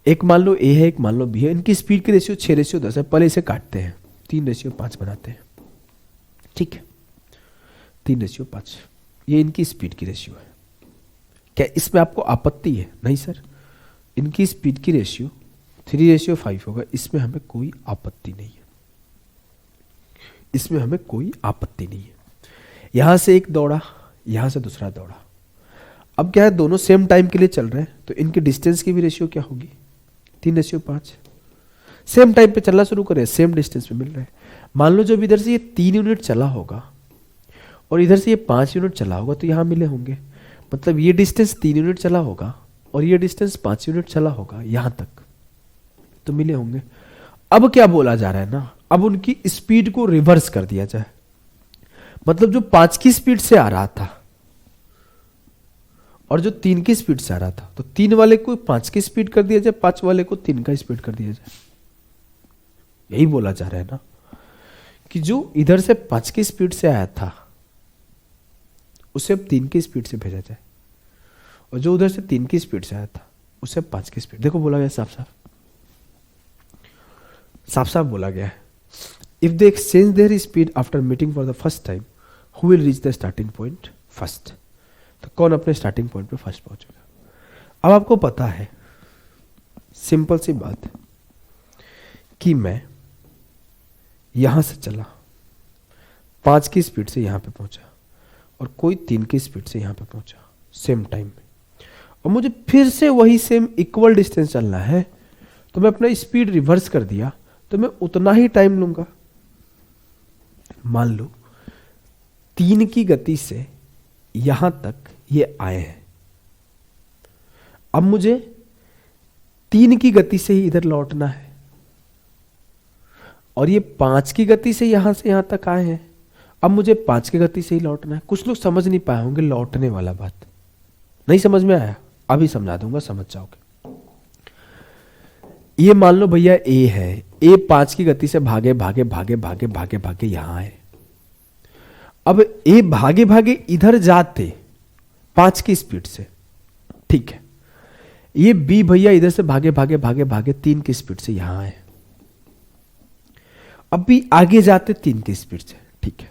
एक मान लो ए है, एक मान लो बी है। इनकी स्पीड की रेशियो 6:10 है। पहले इसे काटते हैं, 3:5 बनाते हैं। ठीक है, 3:5 ये इनकी स्पीड की रेशियो है। क्या इसमें आपको आपत्ति है? नहीं सर, इनकी स्पीड की रेशियो 3:5 होगा। इसमें हमें कोई आपत्ति नहीं है, इसमें हमें कोई आपत्ति नहीं है। यहां से एक दौड़ा, यहां से दूसरा दौड़ा। अब क्या है, दोनों सेम टाइम के लिए चल रहे हैं, तो इनकी डिस्टेंस की भी रेशियो क्या होगी? 3:5। सेम टाइम पे चलना शुरू करें, सेम डिस्टेंस पे मिल रहे हैं। मान लो जब इधर से ये 3 यूनिट चला होगा और इधर से ये 5 यूनिट चला होगा, तो यहां मिले होंगे। मतलब ये डिस्टेंस 3 यूनिट चला होगा और ये डिस्टेंस 5 यूनिट चला होगा यहां तक, तो मिले होंगे। अब क्या बोला जा रहा है ना, अब उनकी स्पीड को रिवर्स कर दिया जाए। मतलब जो 5 की स्पीड से आ रहा था और जो 3 की स्पीड से आ रहा था, तो 3 वाले को 5 की स्पीड कर दिया जाए, 5 वाले को 3 का स्पीड कर दिया जाए। यही बोला जा रहा है ना कि जो इधर से 5 की स्पीड से आया था उसे अब 3 की स्पीड से भेजा जाए, और जो उधर से 3 की स्पीड से आया था उसे 5 की स्पीड। देखो बोला गया, साफ साफ बोला गया है। If they exchange there speed after meeting for the first time, who will reach the starting point first? तो कौन अपने स्टार्टिंग पॉइंट पे फर्स्ट पहुंचेगा? अब आपको पता है, सिंपल सी बात है कि मैं यहां से चला, 5 की स्पीड से यहां पे पहुंचा और कोई 3 की स्पीड से यहां पे पहुंचा सेम टाइम में, और मुझे फिर से वही सेम इक्वल डिस्टेंस चलना है, तो मैं अपना स्पीड रिवर्स कर दिया, तो मैं उतना ही टाइम लूंगा। मान लो 3 की गति से यहां तक ये आए हैं, अब मुझे 3 की गति से ही इधर लौटना है, और ये 5 की गति से यहां तक आए हैं, अब मुझे 5 की गति से ही लौटना है। कुछ लोग समझ नहीं पाए होंगे लौटने वाला बात, नहीं समझ में आया? अभी समझा दूंगा, समझ जाओगे। ये मान लो भैया ए है, ए 5 की गति से भागे भागे भागे भागे भागे भागे यहां आए। अब ए भागे भागे इधर जाते 5 की स्पीड से, ठीक है। ये बी भैया इधर से भागे भागे भागे भागे 3 की स्पीड से यहां आए। अब भी आगे जाते 3 की स्पीड से, ठीक है।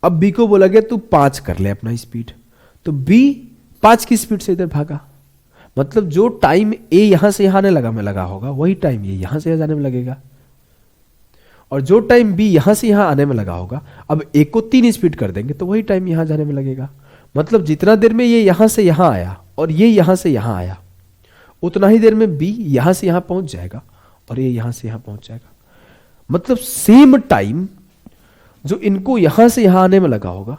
अब बी को बोला गया तू 5 कर ले अपना स्पीड, तो बी 5 की स्पीड से इधर भागा। मतलब जो टाइम ए यहां से यहां आने लगा होगा, वही टाइम ये यहां से जाने में लगेगा, और जो टाइम बी यहां से यहां आने में लगा होगा, अब ए को 3 स्पीड कर देंगे तो वही टाइम यहां जाने में लगेगा। मतलब जितना देर में ये यहां से यहां आया और ये यहां से यहां आया, उतना ही देर में बी यहां से यहां पहुंच जाएगा और ये यहां से यहां पहुंच जाएगा। मतलब सेम टाइम जो इनको यहां से यहां आने में लगा होगा,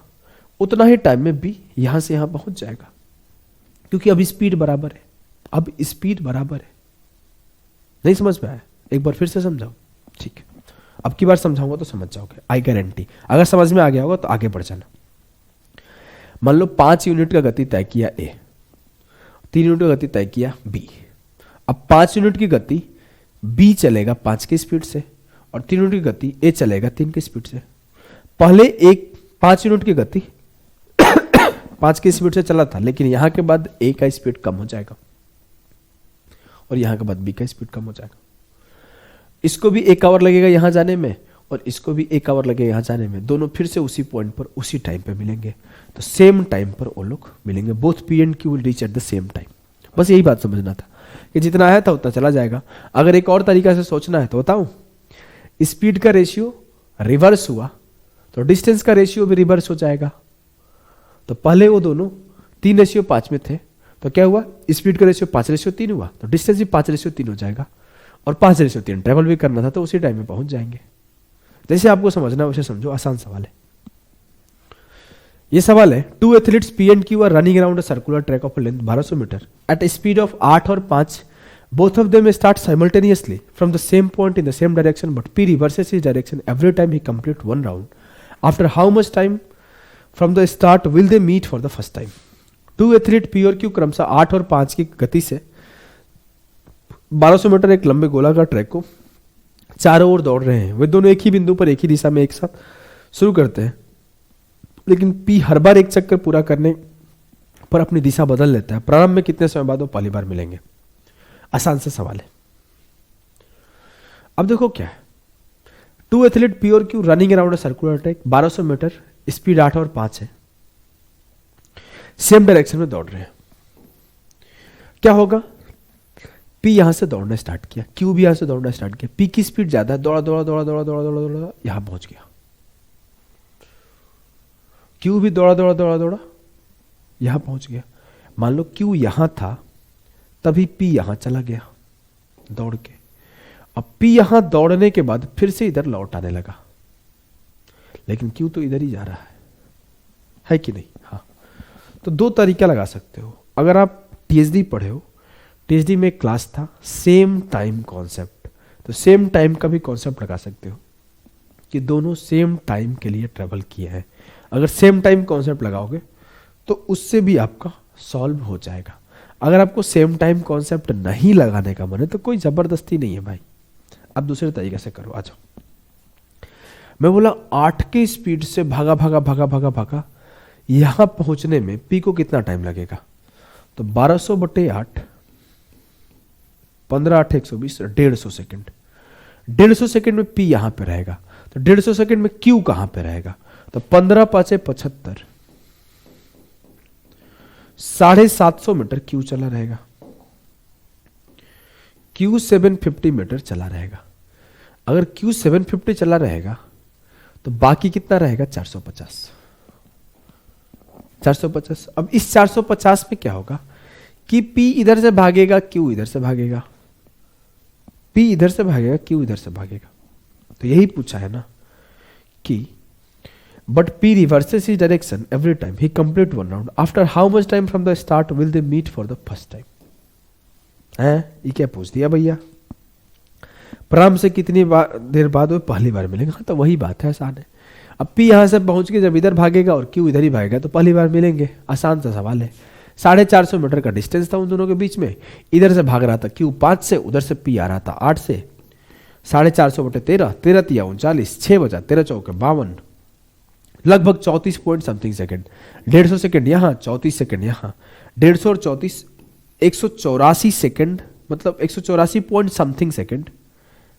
उतना ही टाइम में बी यहां से यहां पहुंच जाएगा, क्योंकि अब स्पीड बराबर है। अब स्पीड बराबर है। नहीं समझ में आया? एक बार फिर से समझाओ, ठीक है। अब की बार समझाऊंगा तो समझ जाओगे, आई गारंटी। अगर समझ में आ गया होगा तो आगे बढ़ जाना। मान लो 5 यूनिट का गति तय किया ए, 3 यूनिट का गति तय किया बी। अब 5 यूनिट की गति बी चलेगा 5 की स्पीड से, और 3 यूनिट की गति ए चलेगा 3 की स्पीड से। पहले एक 5 यूनिट की गति 5 की स्पीड से चला था, लेकिन यहां के बाद ए का स्पीड कम हो जाएगा और यहां के बाद बी का स्पीड कम हो जाएगा। इसको भी 1 आवर लगेगा यहां जाने में, और इसको भी 1 आवर लगेगा यहाँ जाने में, दोनों फिर से उसी पॉइंट पर उसी टाइम पे मिलेंगे, तो सेम टाइम पर वो लोग मिलेंगे, both P and Q will reach at the same time. बस यही बात समझना था कि जितना आया था उतना चला जाएगा। अगर एक और तरीका से सोचना है तो बताऊं, स्पीड का रेशियो रिवर्स हुआ तो डिस्टेंस का रेशियो भी रिवर्स हो जाएगा। तो पहले वो दोनों 3:5 में थे, तो क्या हुआ, स्पीड का रेशियो 5:3 हुआ, तो डिस्टेंस भी 5:3 हो जाएगा, और 5:3 ट्रेवल भी करना था तो उसी टाइम में पहुंच जाएंगे। जैसे आपको समझना वैसे समझो, आसान सवाल है। ये सवाल है, 2 athletes P and Q are running around a circular track of length 1200 metre at a speed of 8 और 5। Both of them start simultaneously from the same point in the same direction, but P reverses his direction every time he complete one round. After how much time from the start will they meet for the first time. 2 athlete P और Q क्रमशः 8 और 5 की गति से 1200 metre एक लंबे गोलाकार track को चारों ओर दौड़ रहे हैं। वे दोनों एक ही बिंदु पर एक ही दिशा में एक साथ शुरू करते हैं, लेकिन पी हर बार एक चक्कर पूरा करने पर अपनी दिशा बदल लेता है। प्रारंभ में कितने समय बाद वो पहली बार मिलेंगे? आसान सा सवाल है। अब देखो क्या है, 2 एथलीट पी और Q running around a circular track, 1200 metre, speed 8 और 5 है, सेम डायरेक्शन में दौड़ रहे हैं। क्या होगा, पी यहां से दौड़ना स्टार्ट किया, क्यू भी यहां से दौड़ना स्टार्ट किया। पी की स्पीड ज्यादा है, दौड़ा दौड़ा दौड़ा दौड़ा दौड़ा दौड़ा दौड़ा यहां पहुंच गया। क्यू भी दौड़ा दौड़ा दौड़ा दौड़ा यहां पहुंच गया। मान लो क्यू यहां था, तभी पी यहां चला गया दौड़ के। अब पी यहां दौड़ने के बाद फिर से इधर लौट आने लगा, लेकिन क्यू तो इधर ही जा रहा है कि नहीं? हाँ, तो दो तरीका लगा सकते हो। अगर आप टीएचडी पढ़े हो, टीएचडी में एक क्लास था सेम टाइम कॉन्सेप्ट, तो सेम टाइम का भी कॉन्सेप्ट लगा सकते हो कि दोनों सेम टाइम के लिए ट्रेवल किए हैं। अगर सेम टाइम कॉन्सेप्ट लगाओगे तो उससे भी आपका सॉल्व हो जाएगा। अगर आपको सेम टाइम कॉन्सेप्ट नहीं लगाने का मन है तो कोई जबरदस्ती नहीं है भाई, आप दूसरे तरीके से करो। आ जाओ, मैं बोला 8 की स्पीड से भागा भागा भागा भागा भागा, यहां पहुंचने में पी को कितना टाइम लगेगा? तो 1200/8, 15/8 120, 150 सेकेंड। 150 सेकेंड में पी यहां पे रहेगा, तो 150 सेकेंड में क्यू कहां पे रहेगा? तो 15×5 = 75, 750 मीटर क्यू चला रहेगा, क्यू 750 मीटर चला रहेगा। अगर क्यू 750 चला रहेगा तो बाकी कितना रहेगा? 450। 450। अब इस 450 में क्या होगा कि P इधर से भागेगा, Q इधर से भागेगा, P इधर से भागेगा, Q इधर से भागेगा। तो यही पूछा है ना कि but P reverses his direction every time he complete one round. After how much time from the start will they meet for the first time? हैं, ये क्या पूछ दिया भैया? प्रारंभ से कितनी देर बाद वो पहली बार मिलेंगे? हाँ, तो वही बात है, आसान है। अब P यहां से पहुंच के जब इधर भागेगा और Q इधर ही भागेगा तो पहली बार मिलेंगे। आसान सा सवाल है। 450 मीटर का डिस्टेंस था उन दोनों के बीच में। इधर से भाग रहा था Q 5 से, उधर से P आ रहा था 8 से। 450/13, 13 तिया 39, 6 बचा, 13 चौके 52, लगभग 34 पॉइंट समथिंग सेकेंड। 150 सेकेंड यहाँ, 34 सेकेंड यहाँ, 150 और 34 184 सेकेंड, मतलब 184 पॉइंट समथिंग सेकेंड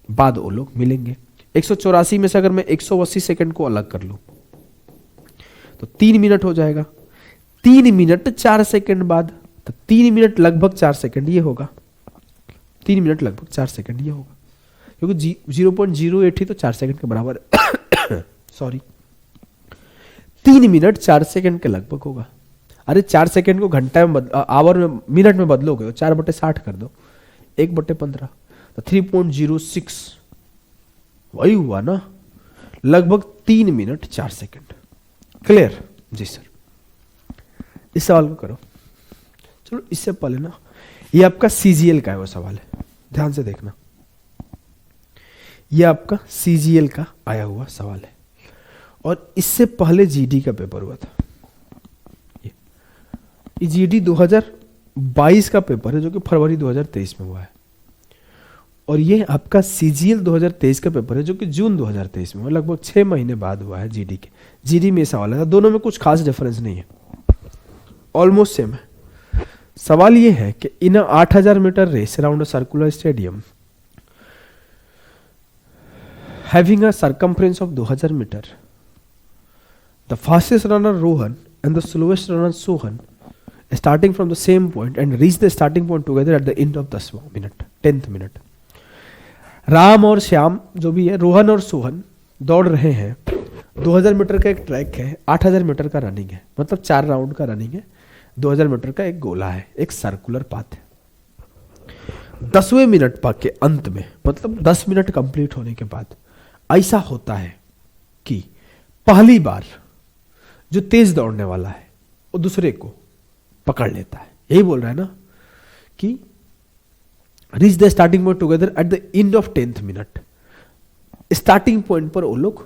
बाद वो लोग मिलेंगे। 184 में से अगर मैं 180 सेकेंड को अलग कर लूं तो 3 मिनट हो जाएगा। 3 मिनट 4 सेकेंड बाद, तो 3 मिनट लगभग 4 सेकेंड ये होगा। 3 मिनट लगभग 4 सेकेंड ये होगा, क्योंकि 0.08 ही तो 4 सेकेंड के बराबर है। सॉरी, 3 मिनट 4 सेकेंड के लगभग होगा। अरे 4 सेकेंड को घंटा में आवर में, मिनट में बदलोगे, 4/60 कर दो, 1/15, तो 3.06 वही हुआ ना, लगभग 3 मिनट 4 सेकेंड। क्लियर? जी सर। इस सवाल को करो। चलो, इससे पहले ना, ये आपका सीजीएल का है वो सवाल है, ध्यान से देखना। ये आपका सीजीएल का आया हुआ सवाल है, और इससे पहले जीडी का पेपर हुआ था। ये जीडी 2022 का पेपर है, जो कि फरवरी 2023 में हुआ है। और ये आपका सीजीएल 2023 का पेपर है, जो कि जून 2023 में हुआ, लगभग 6 महीने बाद हुआ है जीडी के। जीडी में सवाल है, दोनों में कुछ खास डिफरेंस नहीं है, ऑलमोस्ट सेम है। सवाल ये है कि in 8000 metre race around a circular stadium having a circumference of 2000 meter, the fastest runner Rohan and the slowest runner Sohan starting from the same point and reach the starting point together at the end of 10th minute. Ram और श्याम जो भी है, रोहन और सोहन दौड़ रहे हैं। 2000 metre का एक ट्रैक है, 8000 मीटर का रनिंग है, मतलब 4 राउंड का रनिंग है, 2000 मीटर का एक गोला है, एक सर्कुलर पाथ है। 10वें मिनट के अंत में, मतलब 10 मिनट कंप्लीट होने के बाद ऐसा होता है कि पहली बार जो तेज दौड़ने वाला है वो दूसरे को पकड़ लेता है। यही बोल रहा है ना कि reach the starting point together at the end of 10th minute. Starting point पर वो लोग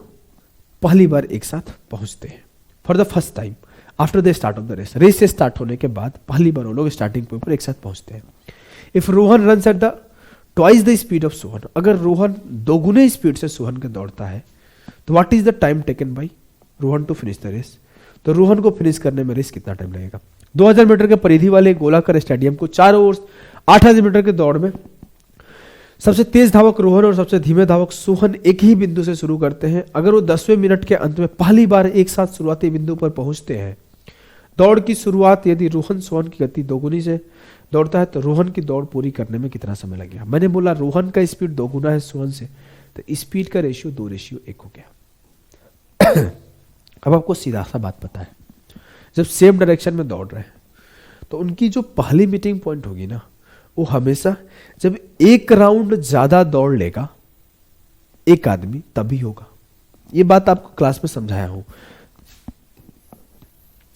पहली बार एक साथ पहुंचते हैं for the first time after the start of the race. Race से स्टार्ट होने के बाद पहली बार वो लोग स्टार्टिंग पॉइंट पर एक साथ पहुंचते हैं। If Rohan run at the twice the speed of Sohan, अगर रोहन दोगुने स्पीड से सोहन के दौड़ता है तो what is the time taken by Rohan to finish the race. तो रोहन को फिनिश करने में रेस कितना टाइम लगेगा। 2000 मीटर के परिधि वाले गोलाकार स्टेडियम को चारों ओर 8000 मीटर के दौड़ में सबसे तेज धावक रोहन और सबसे धीमे धावक सोहन एक ही बिंदु से शुरू करते हैं। अगर वो 10वें मिनट के अंत में पहली बार एक साथ शुरुआती बिंदु पर पहुंचते हैं, दौड़ की शुरुआत यदि रोहन सोहन की गति दोगुनी से दौड़ता है तो रोहन की दौड़ पूरी करने में कितना समय लगेगा। मैंने बोला रोहन का स्पीड दोगुना है सोहन से, तो स्पीड का रेशियो 2:1 हो गया। अब आपको सीधा सा बात पता है, जब सेम डायरेक्शन में दौड़ रहे हैं तो उनकी जो पहली मीटिंग पॉइंट होगी ना, वो हमेशा जब एक राउंड ज्यादा दौड़ लेगा एक आदमी तभी होगा। ये बात आपको क्लास में समझाया हूं।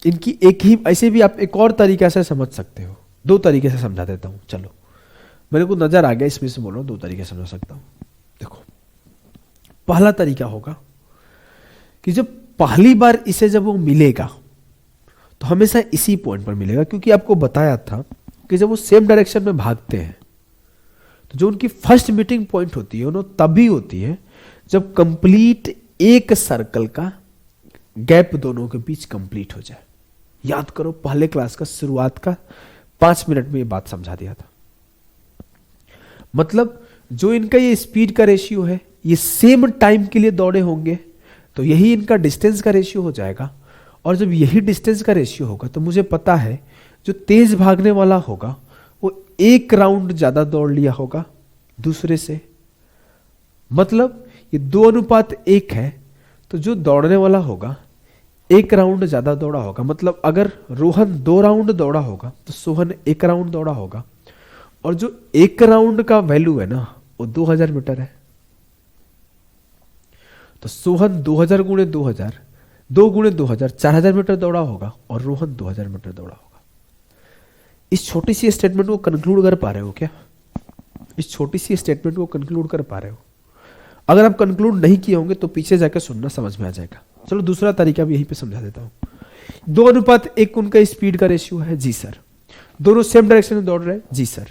इनकी एक ही, ऐसे भी आप एक और तरीके से समझ सकते हो। 2 तरीके से समझा देता हूं। चलो, मेरे को नजर आ गया इसमें से बोल रहा हूं, 2 तरीके से समझा सकता हूं। देखो, पहला तरीका होगा कि जब पहली बार इसे जब वो मिलेगा तो हमेशा इसी पॉइंट पर मिलेगा, क्योंकि आपको बताया था कि जब वो सेम डायरेक्शन में भागते हैं तो जो उनकी फर्स्ट मीटिंग पॉइंट होती है वो तभी होती है जब कंप्लीट एक सर्कल का गैप दोनों के बीच कंप्लीट हो जाए। याद करो, पहले क्लास का शुरुआत का 5 मिनट में ये बात समझा दिया था। मतलब जो इनका ये स्पीड का रेशियो है, ये सेम टाइम के लिए दौड़े होंगे तो यही इनका डिस्टेंस का रेशियो हो जाएगा। और जब यही डिस्टेंस का रेशियो होगा तो मुझे पता है जो तेज भागने वाला होगा वो एक राउंड ज्यादा दौड़ लिया होगा दूसरे से। मतलब ये 2:1 है, तो जो दौड़ने वाला होगा एक राउंड ज्यादा दौड़ा होगा। मतलब अगर रोहन 2 राउंड दौड़ा होगा तो सोहन 1 राउंड दौड़ा होगा। और जो 1 राउंड का वैल्यू है ना, वो 2000 मीटर है। तो सोहन 2000 गुणे 2000, 2 गुणे 2000, 4000 मीटर दौड़ा होगा और रोहन 2000 मीटर दौड़ा होगा। इस छोटी सी स्टेटमेंट को कंक्लूड कर पा रहे हो क्या? इस छोटी सी स्टेटमेंट को कंक्लूड कर पा रहे हो? अगर आप कंक्लूड नहीं किए होंगे तो पीछे जाकर सुनना, समझ में आ जाएगा। चलो दूसरा तरीका भी यहीं पे समझा देता हूं। 2:1 उनका स्पीड का रेशियो है। जी सर। दोनों सेम डायरेक्शन में दौड़ रहे हैं। जी सर।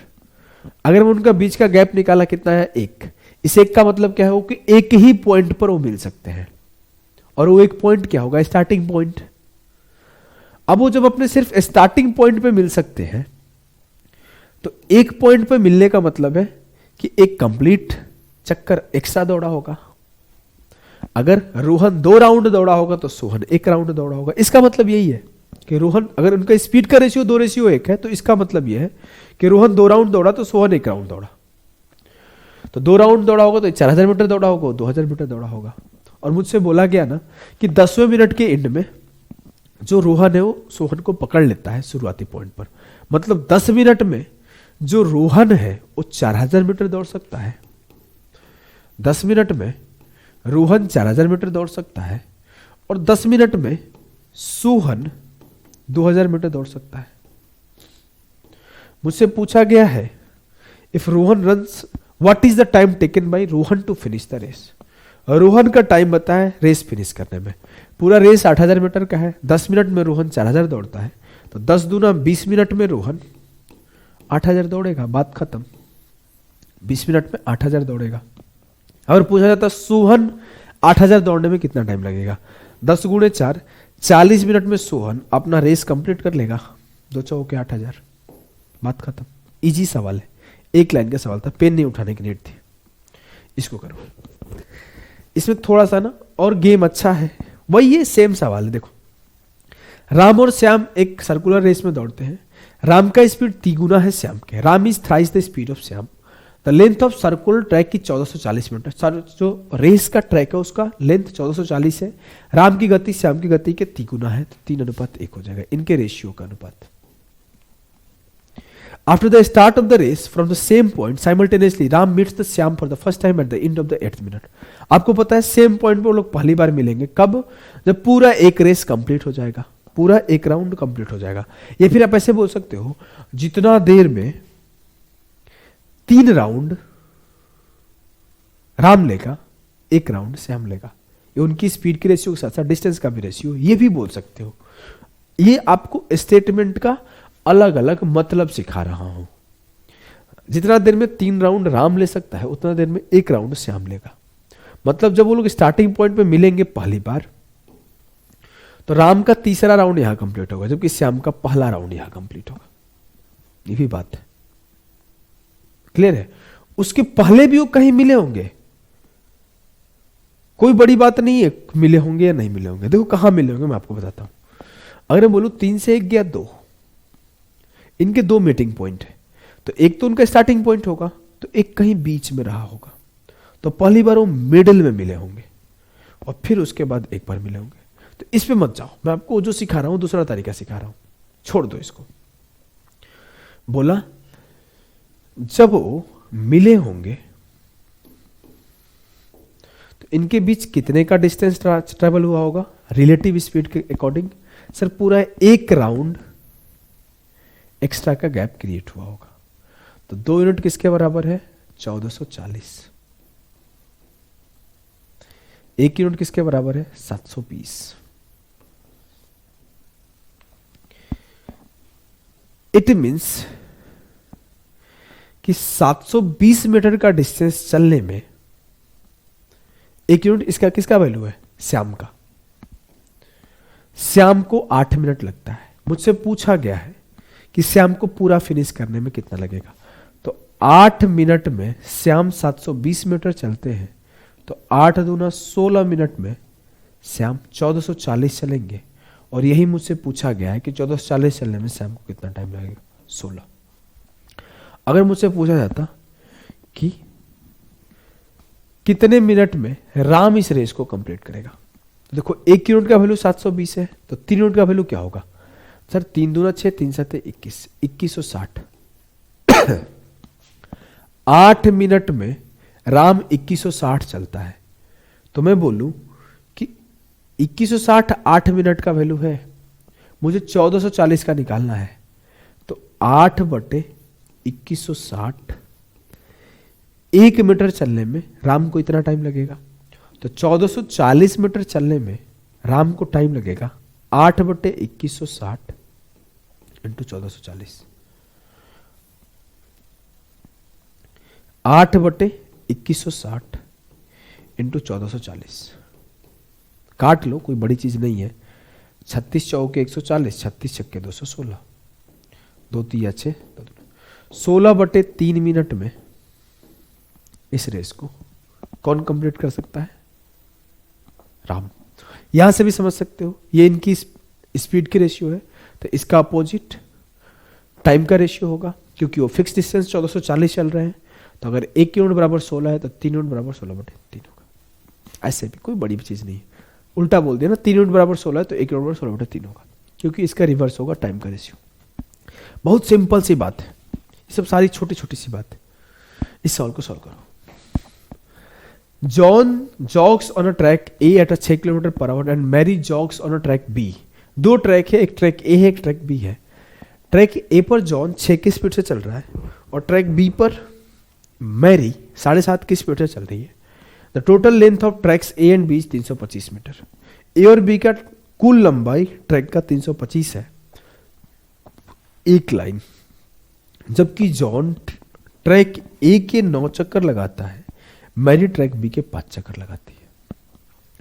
अगर मैं उनका बीच का गैप निकाला कितना है? 1। इस 1 का मतलब क्या है कि एक ही पॉइंट पर वो मिल सकते हैं। और वो एक पॉइंट क्या होगा? Starting point. अब वो जब अपने सिर्फ स्टार्टिंग पॉइंट पे मिल सकते हैं तो एक पॉइंट पे मिलने का मतलब है कि एक कंप्लीट चक्कर एक्स्ट्रा दौड़ा होगा। अगर रोहन 2 राउंड दौड़ा होगा तो सोहन 1 राउंड दौड़ा होगा। इसका मतलब यही है कि रोहन, अगर उनका स्पीड का रेशियो 2:1 है तो इसका मतलब यह है कि रोहन 2 राउंड दौड़ा तो सोहन 1 राउंड दौड़ा। तो 2 राउंड दौड़ा होगा तो 4000 मीटर दौड़ा होगा, 2000 मीटर दौड़ा होगा। और मुझसे बोला गया ना कि 10वें मिनट के एंड में जो रोहन है वो सोहन को पकड़ लेता है शुरुआती पॉइंट पर। मतलब 10 मिनट में जो रोहन है वो 4000 मीटर दौड़ सकता है। 10 मिनट में रोहन 4000 मीटर दौड़ सकता है और 10 मिनट में सोहन 2000 मीटर दौड़ सकता है। मुझसे पूछा गया है if Rohan runs, what is the time taken by Rohan to finish the race. Rohan का टाइम बताया रेस फिनिश करने में। पूरा रेस 8000 मीटर का है। 10 मिनट में रोहन 4000 दौड़ता है तो 10 दूना 20 मिनट में रोहन 8000 दौड़ेगा। बात खत्म। 20 मिनट में 8000 दौड़ेगा। और पूछा जाता सोहन 8000 दौड़ने में कितना टाइम लगेगा? 10 गुणे 4, 40 मिनट में सोहन अपना रेस कंप्लीट कर लेगा। 2 चौके 8000। बात खत्म। इजी सवाल है, एक लाइन का सवाल था, पेन नहीं उठाने की नीड थी। इसको करो। इसमें थोड़ा सा ना और गेम अच्छा है, वही ये सेम सवाल है। देखो, राम और श्याम एक सर्कुलर रेस में दौड़ते हैं। राम का स्पीड तिगुना है श्याम के। Ram is thrice the speed of Shyam. The length of circular track की 1440 मीटर। जो रेस का ट्रैक है उसका लेंथ 1440 है। राम की गति श्याम की गति के तिगुना है, तो 3:1 हो जाएगा, इनके रेशियो का अनुपात। After the start of the race, from the same point, simultaneously, Ram meets the Shyam for the first time at the end of the 8th minute. आपको पता है सेम पॉइंट पे वो लोग पहली बार मिलेंगे कब? जब पूरा एक रेस कंप्लीट हो जाएगा, पूरा एक राउंड कंप्लीट हो जाएगा। या फिर आप ऐसे बोल सकते हो, जितना देर में 3 राउंड राम लेगा, 1 राउंड श्याम लेगा। ये उनकी स्पीड की रेशियो के साथ साथ डिस्टेंस का भी रेशियो, ये भी बोल सकते हो। ये आपको स्टेटमेंट का अलग अलग मतलब सिखा रहा हूं। जितना देर में 3 राउंड राम ले सकता है, उतना देर में 1 राउंड श्याम लेगा। मतलब जब वो लोग स्टार्टिंग पॉइंट पे मिलेंगे पहली बार, तो राम का तीसरा राउंड यहां कंप्लीट होगा, जबकि श्याम का पहला राउंड यहां कंप्लीट होगा। ये भी बात है, क्लियर है? उसके पहले भी वो कहीं मिले होंगे, कोई बड़ी बात नहीं है मिले होंगे या नहीं मिले होंगे। देखो कहां मिले होंगे, मैं आपको बताता हूं। अगर मैं बोलूं 3 से 1 गया 2, इनके 2 मीटिंग पॉइंट है, तो एक तो उनका स्टार्टिंग पॉइंट होगा, तो एक कहीं बीच में रहा होगा। तो पहली बार वो मिडिल में मिले होंगे और फिर उसके बाद एक बार मिले होंगे। तो इस पे मत जाओ, मैं आपको जो सिखा रहा हूं दूसरा तरीका सिखा रहा हूं, छोड़ दो इसको। बोला जब वो मिले होंगे तो इनके बीच कितने का डिस्टेंस ट्रेवल हुआ होगा रिलेटिव स्पीड के अकॉर्डिंग? सर पूरा 1 राउंड एक्स्ट्रा का गैप क्रिएट हुआ होगा। तो 2 यूनिट किसके बराबर है? 1440। 1 यूनिट किसके बराबर है? 720। इट मीन्स कि 720 मीटर का डिस्टेंस चलने में 1 यूनिट इसका किसका वैल्यू है? श्याम का। श्याम को 8 मिनट लगता है। मुझसे पूछा गया है कि श्याम को पूरा फिनिश करने में कितना लगेगा। तो 8 मिनट में श्याम 720 मीटर चलते हैं, तो 8 दूना 16 मिनट में श्याम 1440 चलेंगे। और यही मुझसे पूछा गया है कि 1440 चलने में श्याम को कितना टाइम लगेगा? 16। अगर मुझसे पूछा जाता कि कितने मिनट में राम इस रेस को कंप्लीट करेगा, तो देखो 1 यूनिट का वैल्यू 720 है, तो 3 यूनिट का वैल्यू क्या होगा? सर 3 दूना 6, 3 7 21, 2160। 8 मिनट में राम 2160 चलता है, तो मैं बोलूं कि 2160 8 मिनट का वैल्यू है, मुझे 1440 का निकालना है। तो 8/2160 1 मीटर चलने में राम को इतना टाइम लगेगा। तो 1440 मीटर चलने में राम को टाइम लगेगा 8/2160 इंटू 1440। 8/2160 इंटू 1440 काट लो, कोई बड़ी चीज नहीं है। 36 चौके 140, 36 छक्के 216, 2 3 6, 16/3 मिनट में इस रेस को कौन कंप्लीट कर सकता है? राम। यहां से भी समझ सकते हो ये इनकी स्पीड की रेशियो है, तो इसका अपोजिट टाइम का रेशियो होगा, क्योंकि वो फिक्स डिस्टेंस 1440 चल रहे हैं। तो अगर 1 यूनिट बराबर 16 है, तो 3 यूनिट बराबर 16/3 होगा। ऐसे भी कोई बड़ी चीज नहीं है, उल्टा बोल दिया ना, 3 यूनिट बराबर 16 है तो 1 यूनिट बराबर 16/3 होगा, क्योंकि इसका रिवर्स होगा टाइम का रेशियो। बहुत सिंपल सी बात है, ये सब सारी छोटी छोटी सी बात है। इस सवाल को सॉल्व करो। John jogs on a track A at a 6 km/h and Mary jogs on a track B. 2 track है, एक ट्रैक A है, एक ट्रैक B है। ट्रैक A पर जॉन 6 की स्पीड से चल रहा है और ट्रैक B पर मैरी 7.5 की स्पीड से चल रही है। The total length of tracks A and B 325 metre. A और B का कुल लंबाई ट्रैक का 325 है, एक लाइन। जबकि जॉन ट्रैक A के 9 चक्कर लगाता है, मैरी ट्रैक बी के 5 चक्कर लगाती है।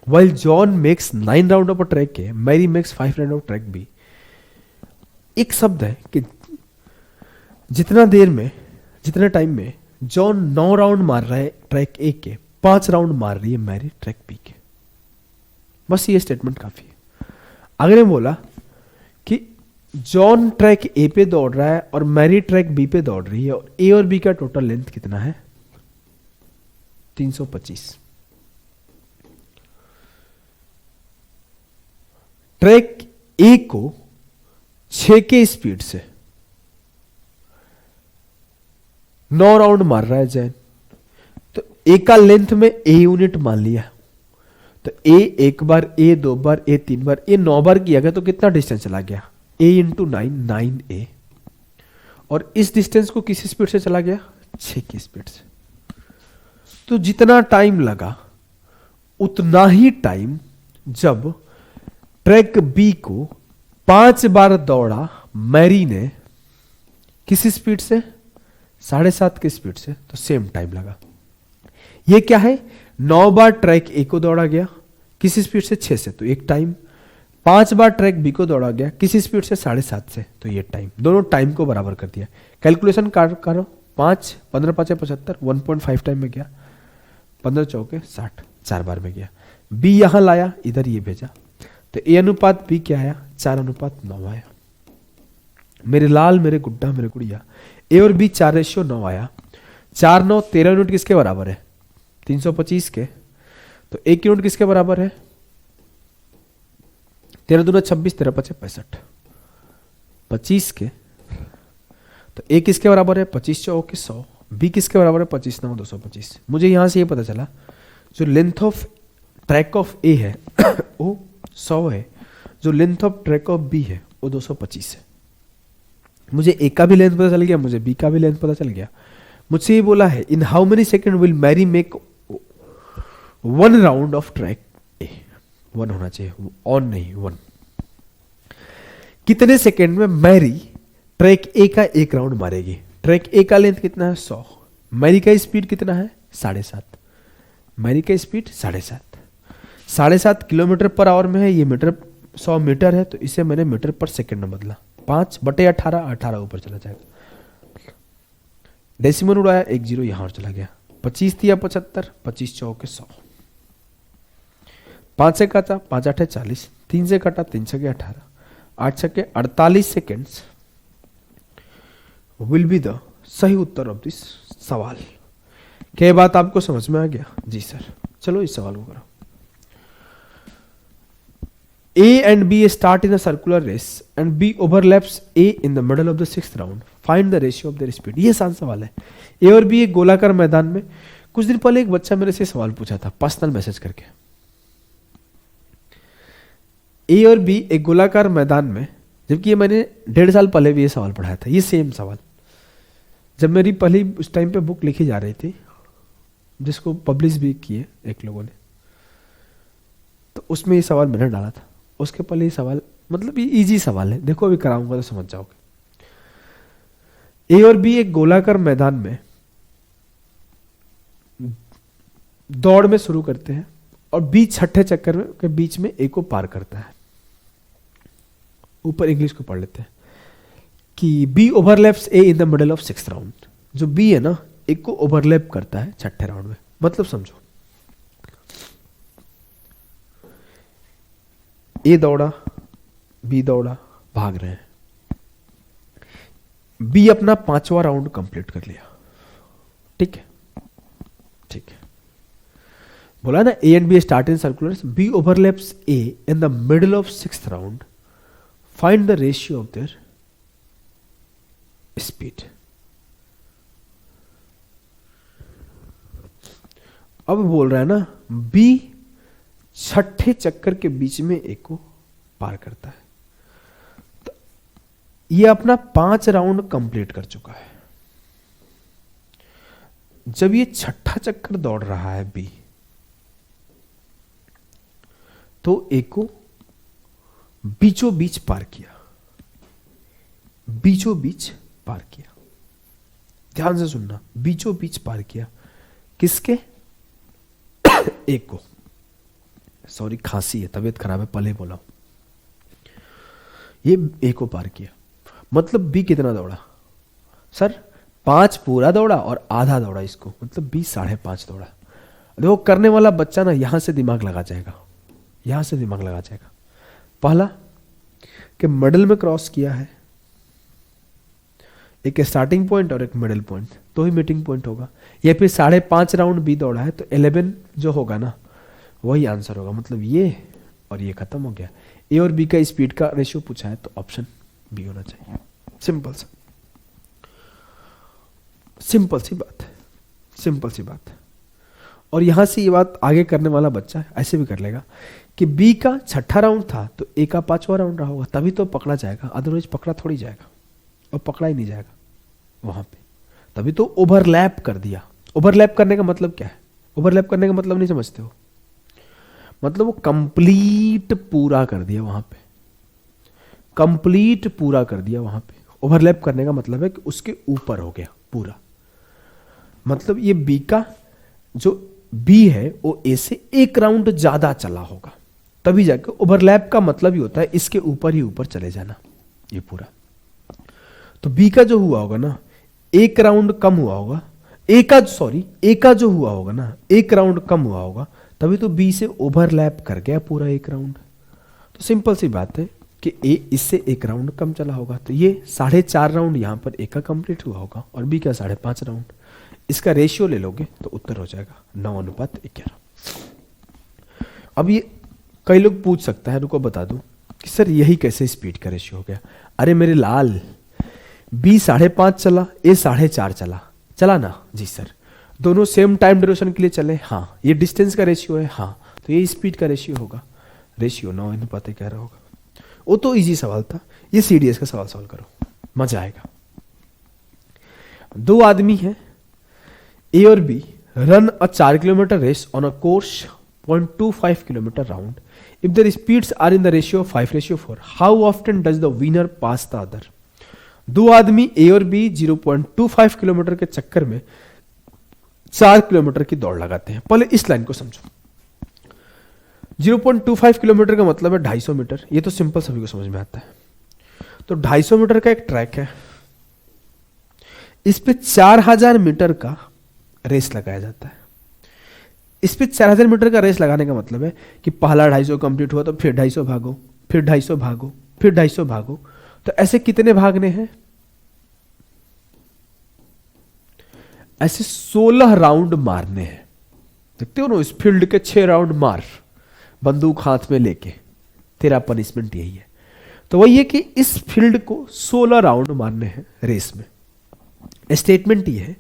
While John makes 9 round of track A, Mary makes 5 round of track B. एक शब्द है कि जितना देर में, जितने टाइम में जॉन 9 राउंड मार रहा है ट्रैक ए के, 5 राउंड मार रही है मैरी ट्रैक बी के। बस ये स्टेटमेंट काफी है। अगर मैं बोला कि जॉन ट्रैक ए पे दौड़ रहा है और मैरी ट्रैक बी पे दौड़ रही है और ए और बी का टोटल लेंथ कितना है 325। ट्रैक ए को 6 के स्पीड से 9 राउंड मार रहा है जैन, तो ए का लेंथ में ए यूनिट मान लिया, तो ए एक बार, ए 2 बार, ए 3 बार, ए 9 बार किया गया तो कितना डिस्टेंस चला गया ए इंटू 9, 9a। और इस डिस्टेंस को किस स्पीड से चला गया 6 की स्पीड से। तो जितना टाइम लगा उतना ही टाइम जब ट्रैक बी को 5 बार दौड़ा मैरी ने किस स्पीड से 7.5 की स्पीड से, तो सेम टाइम लगा। ये क्या है 9 बार ट्रैक ए को दौड़ा गया किस स्पीड से 6 से, तो एक टाइम। 5 बार ट्रैक बी को दौड़ा गया किस स्पीड से 7.5 से, तो ये टाइम। दोनों टाइम को बराबर कर दिया। कैलकुलेशन करो 5 15 5 75 1.5 टाइम में गया, 15 चौके 60 4 बार में गया। बी यहां लाया, इधर ये भेजा, तो ए अनुपात बी क्या आया 4:9 आया। मेरे लाल मेरे गुड्डा मेरे गुड़िया, ए और बी 4:9 आया। 4 9 13 यूनिट किसके बराबर है 325 के, तो 1 यूनिट किसके बराबर है 13 दूना 26 13 5 65 25 के, तो ए किसके बराबर है 25 चौके 100, बी किसके बराबर है 25 9 225। मुझे यहां से ये पता चला जो length of track of A है वो 100 है, जो length of track of B है वो 225 है। मुझे ए का भी लेंथ पता चल गया, मुझे बी का भी लेंथ पता चल गया। मुझसे ये बोला है in how many seconds will Mary make 1 round of track A. 1 होना चाहिए, ऑन नहीं 1। कितने सेकेंड में मैरी ट्रैक ए का 1 राउंड मारेगी। ट्रैक ए का लेंथ कितना है 100, मैरी का स्पीड कितना है 7.5, मैरी का स्पीड 7.5, 7.5 किलोमीटर पर आवर में है, ये मीटर 100 मीटर है, तो इसे मैंने मीटर पर सेकेंड में बदला। 5/18 18 ऊपर चला जाएगा, डेसिमल उड़ाया 1 0 यहां और चला गया। 25 दिया 75, 25 चौके 100, 5 से काटा 5 8 40, 3 से काटा 3 6 18, 8 6 48 सेकेंड्स विल बी द सही उत्तर ऑफ दिस सवाल। क्या ये बात आपको समझ में आ गया? जी सर। चलो इस सवाल को करो। A and B start in a circular race and B overlaps A in the middle of the 6th round. Find the ratio of their speed. ये आसान सवाल है। A और B एक गोलाकार मैदान में, कुछ दिन पहले एक बच्चा मेरे से सवाल पूछा था पर्सनल मैसेज करके। A और B एक गोलाकार मैदान में, जबकि ये मैंने 1.5 साल पहले भी ये सवाल पढ़ाया था, ये सेम सवाल। जब मेरी पहली उस टाइम पे बुक लिखी जा रही थी, जिसको पब्लिश भी किए एक लोगों ने, तो उसमें ये सवाल मैंने डाला था। उसके पहले ये सवाल, मतलब ये इजी सवाल है, देखो अभी कराऊंगा तो समझ जाओगे। ए और बी एक गोलाकार मैदान में दौड़ में शुरू करते हैं और बी छठे चक्कर में के बीच में ए को पार करता है। ऊपर इंग्लिश को पढ़ लेते हैं कि B overlaps A in the middle of 6th round. जो बी है ना, एक को ओवरलैप करता है छठे राउंड में। मतलब समझो, ए दौड़ा, बी दौड़ा, भाग रहे हैं। बी अपना 5वां राउंड कंप्लीट कर लिया, ठीक है, ठीक है। बोला ना A and B start in circular, B overlaps A in the middle of 6th round, find the ratio of their speed. अब बोल रहा है ना, बी छठे चक्कर के बीच में ए को पार करता है, तो ये अपना 5 राउंड कंप्लीट कर चुका है। जब ये छठा चक्कर दौड़ रहा है बी, तो ए को बीचों बीच पार किया, बीचों बीच पार किया। ध्यान से सुनना, बीचों बीच पार किया किसके? ए को। सॉरी, खांसी है, तबीयत खराब है, पहले बोला हूं। ये ए को पार किया, मतलब बी कितना दौड़ा सर? 5 पूरा दौड़ा और आधा दौड़ा इसको, मतलब बी 5.5 दौड़ा। देखो करने वाला बच्चा ना यहां से दिमाग लगा जाएगा, यहां से दिमाग लगा जाएगा। पहला कि मिडल में क्रॉस किया है, एक स्टार्टिंग पॉइंट और एक मिडिल पॉइंट, तो ही मीटिंग पॉइंट होगा। या फिर 5.5 राउंड बी दौड़ा है तो 11 जो होगा ना वही आंसर होगा, मतलब ये और ये खत्म हो गया। ए और बी का स्पीड का रेशियो पूछा है तो ऑप्शन बी होना चाहिए। सिंपल सा, सिंपल सी बात है, सिंपल सी बात है। और यहां से ये बात आगे करने वाला बच्चा ऐसे भी कर लेगा कि बी का 6ठा राउंड था तो ए का 5वां राउंड रहा होगा, तभी तो पकड़ा जाएगा, अदरवाइज पकड़ा थोड़ी जाएगा, और पकड़ा ही नहीं जाएगा वहां पे। तभी तो ओवरलैप कर दिया। ओवरलैप करने का मतलब क्या है? ओवरलैप करने का मतलब नहीं समझते हो? मतलब वो कंप्लीट पूरा कर दिया वहां पे, कंप्लीट पूरा कर दिया वहां पे। ओवरलैप करने का मतलब है कि उसके ऊपर हो गया पूरा। मतलब ये बी का जो बी है वो ए से 1 राउंड ज्यादा चला होगा, तभी जाके ओवरलैप का मतलब ही होता है इसके ऊपर ही ऊपर चले जाना ये पूरा। तो बी का जो हुआ होगा ना 1 राउंड कम हुआ होगा, ए का जो हुआ होगा ना 1 राउंड कम हुआ होगा, तभी तो बी से ओवरलैप कर गया पूरा 1 राउंड। तो सिंपल सी बात है कि ए इससे 1 राउंड कम चला होगा, तो ये 4.5 राउंड यहां पर ए का कंप्लीट हुआ होगा और बी का 5.5 राउंड। इसका रेशियो ले लोगे तो उत्तर हो जाएगा 9:11। अब ये कई लोग पूछ सकता है, रुको बता दूं कि सर यही कैसे स्पीड का रेशियो हो गया? अरे मेरे लाल, बी 5.5 चला, ए 4.5 चला ना जी सर, दोनों सेम टाइम ड्यूरेशन के लिए चले, हाँ ये डिस्टेंस का रेशियो है, हाँ तो ये स्पीड का रेशियो होगा। रेशियो 9:11 होगा। वो तो इजी सवाल था, ये सीडीएस का सवाल सॉल्व करो, मजा आएगा। 2 आदमी हैं, ए और B run a 4 kilometre race on a course 0.25 kilometre round. If their speeds are in the ratio 5:4, how often does the winner pass the other? 2 आदमी ए और बी 0.25 किलोमीटर के चक्कर में 4 किलोमीटर की दौड़ लगाते हैं। पहले इस लाइन को समझो। 0.25 किलोमीटर का मतलब है 250 मीटर, ये तो सिंपल सभी को समझ में आता है। तो 250 मीटर का एक ट्रैक है, इस पे 4000 मीटर का रेस लगाया जाता है। इस पे 4000 मीटर का रेस लगाने का मतलब है कि पहला 250 कंप्लीट हुआ तो फिर 250 भागो, फिर 250 भागो, फिर 250 भागो। तो ऐसे कितने भागने हैं? ऐसे 16 राउंड मारने हैं। देखते हो ना, इस फील्ड के 6 राउंड मार बंदूक हाथ में लेके, तेरा पनिशमेंट यही है। तो वही है कि इस फील्ड को 16 राउंड मारने हैं रेस में। स्टेटमेंट ये है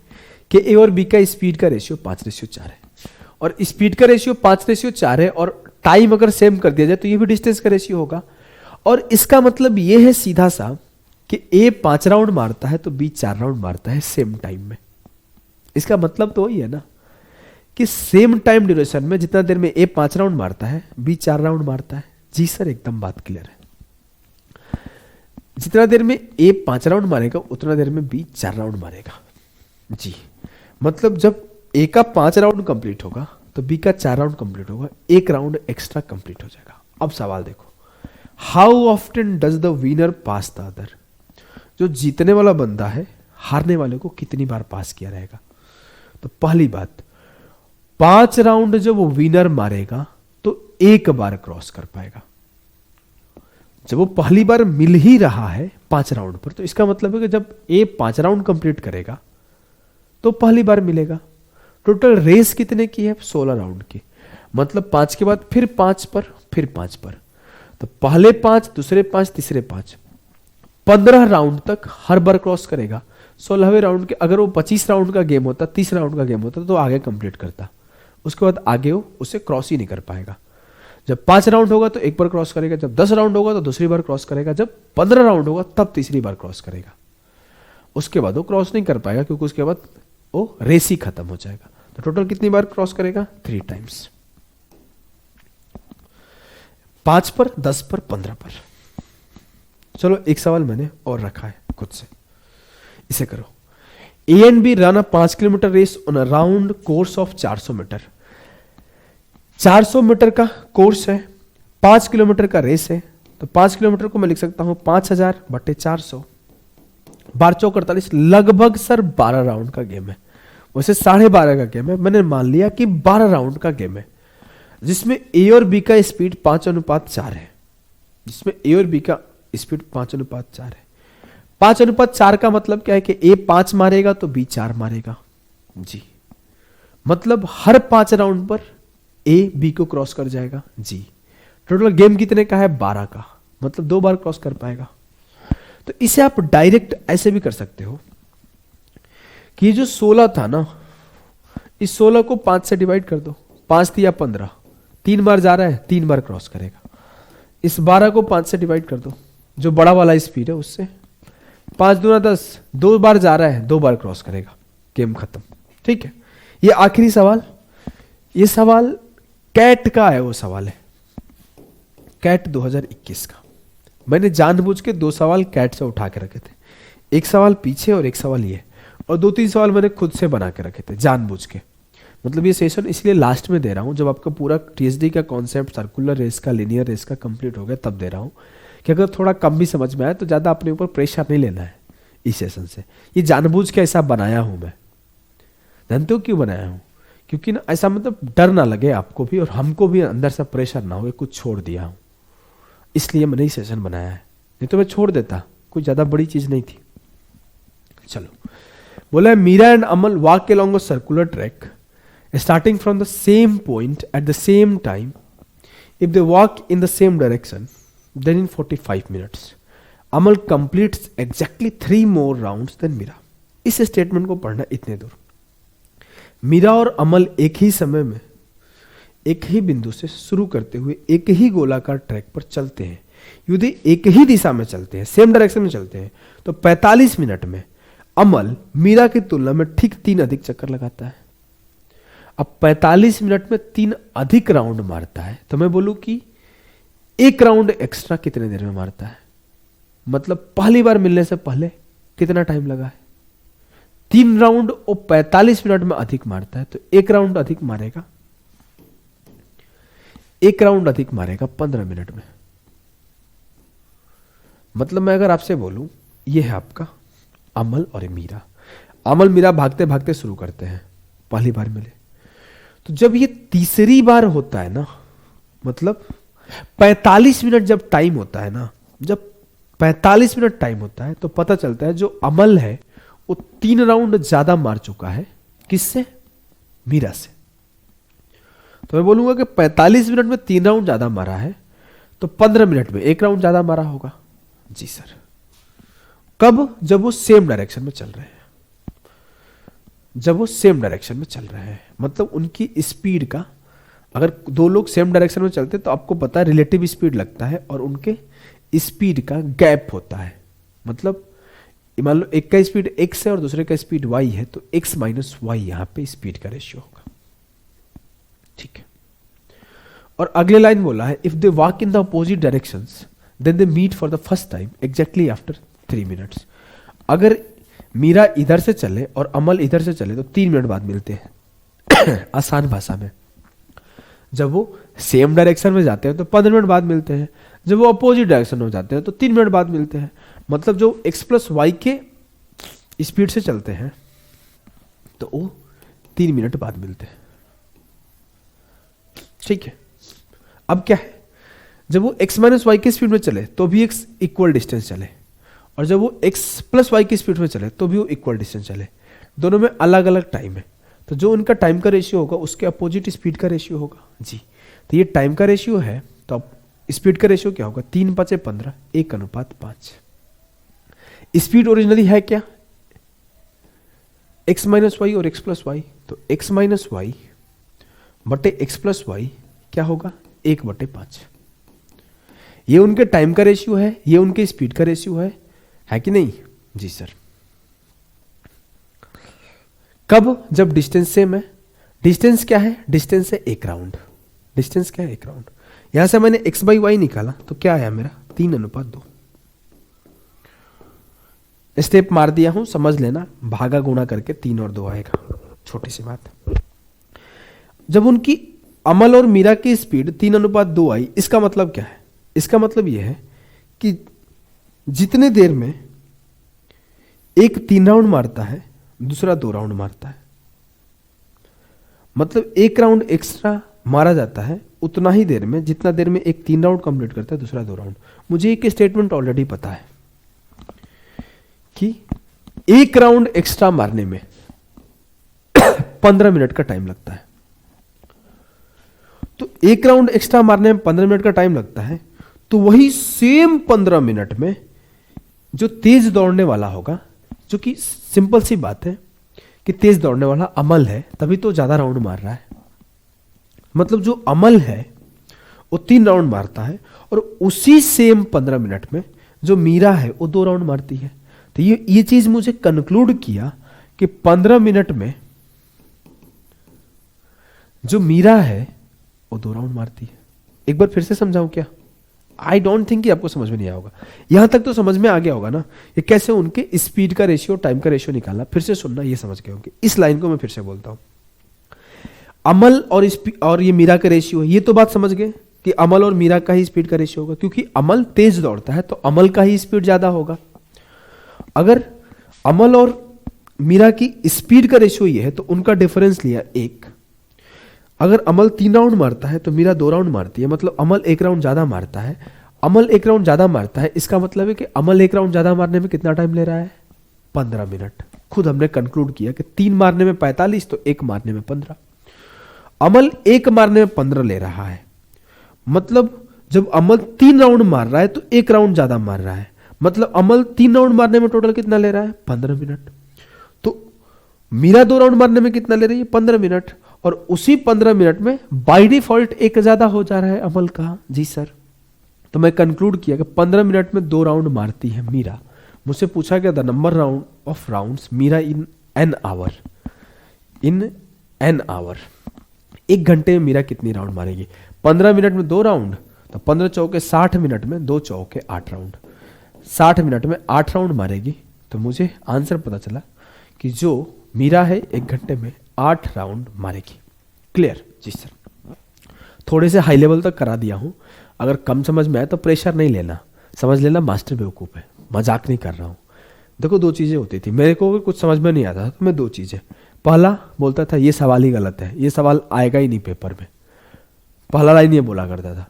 कि ए और बी का स्पीड का रेशियो 5:4 है, और स्पीड का रेशियो 5:4 है, और टाइम अगर सेम कर दिया जाए तो ये भी डिस्टेंस का रेशियो होगा। और इसका मतलब ये है सीधा सा कि ए 5 राउंड मारता है तो बी 4 राउंड मारता है सेम टाइम में। इसका मतलब तो वही है ना कि सेम टाइम ड्यूरेशन में जितना देर में ए 5 राउंड मारता है बी 4 राउंड मारता है। जी सर एकदम बात क्लियर है। जितना देर में ए 5 राउंड मारेगा उतना देर में बी 4 राउंड मारेगा। जी मतलब जब ए का 5 राउंड कंप्लीट होगा तो बी का 4 राउंड कंप्लीट होगा, 1 राउंड एक्स्ट्रा कंप्लीट हो जाएगा। अब सवाल देखो, how often does the winner pass the other? जो जीतने वाला बंदा है हारने वाले को कितनी बार पास किया रहेगा? तो पहली बात, 5 राउंड जब वो विनर मारेगा तो 1 बार क्रॉस कर पाएगा। जब वो पहली बार मिल ही रहा है 5 राउंड पर, तो इसका मतलब है कि जब ए 5 राउंड कंप्लीट करेगा तो पहली बार मिलेगा। टोटल रेस कितने की है? 16 राउंड की। मतलब 5 के बाद फिर 5 पर, फिर 5 पर, तो पहले 5, दूसरे 5, तीसरे 5, 15 राउंड तक हर बार क्रॉस करेगा। 16वें राउंड के अगर वो 25 राउंड का गेम होता, 30 राउंड का गेम होता तो आगे कंप्लीट करता, उसके बाद आगे वो उसे क्रॉस ही नहीं कर पाएगा। जब 5 राउंड होगा तो 1 बार क्रॉस करेगा, जब 10 राउंड होगा तो दूसरी बार क्रॉस करेगा, जब 15 राउंड होगा तब तीसरी बार क्रॉस करेगा। उसके बाद वो क्रॉस नहीं कर पाएगा क्योंकि उसके बाद वो रेस ही खत्म हो जाएगा। तो टोटल कितनी बार क्रॉस करेगा? 3 टाइम्स। 5 पर, 10 पर, 15 पर। चलो एक सवाल मैंने और रखा है खुद से, इसे करो। A and B run a 5 kilometre race on a round course of 400 metre. 400 metre का कोर्स है, 5 किलोमीटर का रेस है, तो 5 किलोमीटर को मैं लिख सकता हूं 5000 बटे 400, 12 चौक 48, लगभग सर 12 राउंड का गेम है। वैसे 12:30 का गेम है, मैंने मान लिया कि 12 राउंड का गेम है, जिसमें ए और बी का स्पीड 5:4 है, जिसमें ए और बी का स्पीड 5:4 है। 5:4 का मतलब क्या है कि ए 5 मारेगा तो बी 4 मारेगा जी, मतलब हर 5 राउंड पर ए बी को क्रॉस कर जाएगा जी। टोटल गेम कितने का है? 12 का, मतलब 2 बार क्रॉस कर पाएगा। तो इसे आप डायरेक्ट ऐसे भी कर सकते हो कि ये जो 16 था ना, इस 16 को 5 से डिवाइड कर दो, 5 दिया 15, 3 बार जा रहा है, 3 बार क्रॉस करेगा। इस 12 को 5 से डिवाइड कर दो, जो बड़ा वाला स्पीड है उससे, 5 दूना 10, 2 बार जा रहा है, 2 बार क्रॉस करेगा, गेम खत्म। ठीक है, ये आखिरी सवाल, ये सवाल कैट का है, वो सवाल है कैट 2021 का। मैंने जानबूझ के 2 सवाल कैट से उठा के रखे थे, एक सवाल पीछे और एक सवाल ये, और 2-3 सवाल मैंने खुद से बना के रखे थे जानबूझ के। मतलब ये सेशन इसलिए लास्ट में दे रहा हूँ, जब आपका पूरा टीएसडी का कॉन्सेप्ट सर्कुलर रेस का, लीनियर रेस का कंप्लीट हो गया, तब दे रहा हूँ कि अगर थोड़ा कम भी समझ में आए तो ज़्यादा अपने ऊपर प्रेशर नहीं लेना है इस सेशन से। ये जानबूझ के ऐसा बनाया हूँ मैं, जानते हो क्यों बनाया हूँ? क्योंकि ना ऐसा मतलब डर ना लगे आपको भी और हमको भी अंदर से प्रेशर ना हो, कुछ छोड़ दिया हूँ, इसलिए मैंने ये सेशन बनाया है, नहीं तो मैं छोड़ देता, कोई ज़्यादा बड़ी चीज़ नहीं थी। चलो, बोला है Meera and Amal walk along a circular track starting from the same point at the same time. If they walk in the same direction, then in 45 minutes, Amal completes exactly 3 more rounds than Mira. इस statement को पढ़ना इतने दूर। मीरा और अमल एक ही समय में एक ही बिंदु से शुरू करते हुए एक ही गोलाकार ट्रैक पर चलते हैं, यदि एक ही दिशा में चलते हैं, सेम डायरेक्शन में चलते हैं, तो 45 मिनट में अमल मीरा की तुलना में ठीक 3 अधिक चक्कर लगाता है। अब 45 मिनट में 3 अधिक राउंड मारता है, तो मैं बोलूं कि 1 राउंड एक्स्ट्रा कितने देर में मारता है? मतलब पहली बार मिलने से पहले कितना टाइम लगा है? 3 राउंड और 45 मिनट में अधिक मारता है, तो 1 राउंड अधिक मारेगा, 1 राउंड अधिक मारेगा 15 मिनट में। मतलब मैं अगर आपसे बोलूं, यह है आपका अमल और मीरा। अमल मीरा भागते भागते शुरू करते हैं, पहली बार मिले, तो जब ये तीसरी बार होता है ना, मतलब 45 मिनट जब टाइम होता है ना, जब 45 मिनट टाइम होता है, तो पता चलता है जो अमल है वो 3 राउंड ज्यादा मार चुका है। किससे? मीरा से। तो मैं बोलूंगा कि 45 मिनट में 3 राउंड ज्यादा मारा है, तो 15 मिनट में 1 राउंड ज्यादा मारा होगा। जी सर। कब? जब वो सेम डायरेक्शन में चल रहे हैं, जब वो सेम डायरेक्शन में चल रहे हैं, मतलब उनकी स्पीड का, अगर 2 लोग सेम डायरेक्शन में चलते तो आपको पता है रिलेटिव स्पीड लगता है और उनके स्पीड का गैप होता है। मतलब मान लो एक का स्पीड x है और दूसरे का स्पीड y है, तो x माइनस वाई यहां पे स्पीड का रेशियो होगा। ठीक है। और अगले लाइन बोला है if they walk in the opposite directions then they meet for the first time exactly after 3 minutes. अगर मीरा इधर से चले और अमल इधर से चले तो 3 मिनट बाद मिलते हैं आसान भाषा में। जब वो सेम डायरेक्शन में जाते हैं तो 15 मिनट बाद मिलते हैं, जब वो अपोजिट डायरेक्शन में जाते हैं तो 3 मिनट बाद मिलते हैं। मतलब जो x प्लस वाई के स्पीड से चलते हैं तो वो 3 मिनट बाद मिलते हैं। ठीक है। अब क्या है, जब वो x माइनस वाई की स्पीड में चले तो भी x इक्वल डिस्टेंस चले, और जब वो x प्लस वाई की स्पीड में चले तो भी वो इक्वल डिस्टेंस चले। दोनों में अलग अलग टाइम है, तो जो उनका टाइम का रेशियो होगा उसके अपोजिट स्पीड का रेशियो होगा। जी, तो ये टाइम का रेशियो है, तो अब स्पीड का रेशियो क्या होगा? 3 5 15, 1:5। स्पीड ओरिजिनली है क्या? x माइनस वाई और x प्लस वाई, तो x माइनस वाई बटे x प्लस वाई क्या होगा? 1/5। ये उनके टाइम का रेशियो है, ये उनके स्पीड का रेशियो है कि नहीं? जी सर। कब? जब डिस्टेंस सेम है। डिस्टेंस क्या है? डिस्टेंस है 1 राउंड। डिस्टेंस क्या है? 1 राउंड। यहां से मैंने x बाई वाई निकाला तो क्या आया मेरा? 3:2। स्टेप मार दिया हूं, समझ लेना, भागा गुणा करके 3 और 2 आएगा, छोटी सी बात। जब उनकी अमल और मीरा की स्पीड 3:2 आई, इसका मतलब क्या है? इसका मतलब यह है कि जितने देर में एक 3 राउंड मारता है, दूसरा 2 राउंड मारता है, मतलब एक राउंड एक्स्ट्रा मारा जाता है उतना ही देर में जितना देर में एक 3 राउंड कंप्लीट करता है, दूसरा 2 राउंड। मुझे एक स्टेटमेंट ऑलरेडी पता है कि एक राउंड एक्स्ट्रा मारने में 15 मिनट का टाइम लगता है। तो एक राउंड एक्स्ट्रा मारने में 15 मिनट का टाइम लगता है, तो वही सेम 15 मिनट में जो तेज दौड़ने वाला होगा, जो कि सिंपल सी बात है कि तेज दौड़ने वाला अमल है, तभी तो ज्यादा राउंड मार रहा है। मतलब जो अमल है वो 3 राउंड मारता है और उसी सेम 15 मिनट में जो मीरा है वो 2 राउंड मारती है। तो ये चीज मुझे कंक्लूड किया कि 15 मिनट में जो मीरा है वो 2 राउंड मारती है। एक बार फिर से समझाऊं क्या? आई डोंट थिंक कि आपको समझ में नहीं आया होगा। यहां तक तो समझ में आ गया होगा ना, ये कैसे उनके स्पीड का रेशियो, टाइम का रेशियो निकालना। फिर से सुनना, ये समझ गए होंगे। इस लाइन को मैं फिर से बोलता हूं। अमल और ये मीरा का रेशियो है, ये तो बात समझ गए कि अमल और मीरा का ही स्पीड का रेशियो होगा, क्योंकि अमल तेज दौड़ता है तो अमल का ही स्पीड ज्यादा होगा। अगर अमल और मीरा की स्पीड का रेशियो ये है तो उनका डिफरेंस लिया 1। अगर अमल 3 राउंड मारता है तो मीरा 2 राउंड मारती है, मतलब अमल 1 राउंड ज्यादा मारता है। अमल 1 राउंड ज्यादा मारता है, इसका मतलब है कि अमल 1 राउंड ज्यादा मारने में कितना टाइम ले रहा है? 15 मिनट। खुद हमने कंक्लूड किया कि 3 मारने में 45 तो 1 मारने में 15। अमल 1 मारने में 15 ले रहा है, मतलब जब अमल 3 राउंड मार रहा है तो 1 राउंड ज्यादा मार रहा है, मतलब अमल 3 राउंड मारने में टोटल कितना ले रहा है? 15 मिनट। तो मीरा 2 राउंड मारने में कितना ले रही है? 15 मिनट। और उसी 15 मिनट में बाय डिफॉल्ट 1 ज्यादा हो जा रहा है अमल का। जी सर। तो मैं कंक्लूड किया कि 15 मिनट में 2 राउंड मारती है मीरा। मुझसे पूछा गया the number round of rounds Meera in an hour. In an hour, 1 घंटे में मीरा कितनी राउंड मारेगी? 15 मिनट में 2 राउंड, तो 15 चौके 60 मिनट में 2 चौके 8 राउंड। 60 मिनट में 8 राउंड मारेगी। तो मुझे आंसर पता चला कि जो मीरा है 1 घंटे में 8 राउंड मारेगी। क्लियर? जी सर। थोड़े से हाई लेवल तक करा दिया हूं। अगर कम समझ में आए तो प्रेशर नहीं लेना, समझ लेना मास्टर बेवकूफ है, मजाक नहीं कर रहा हूं। देखो 2 चीजें होती थी, मेरे को कुछ समझ में नहीं आता था तो मैं 2 चीजें, पहला बोलता था ये सवाल ही गलत है, ये सवाल आएगा ही नहीं पेपर में। पहला लाइन ये बोला करता था।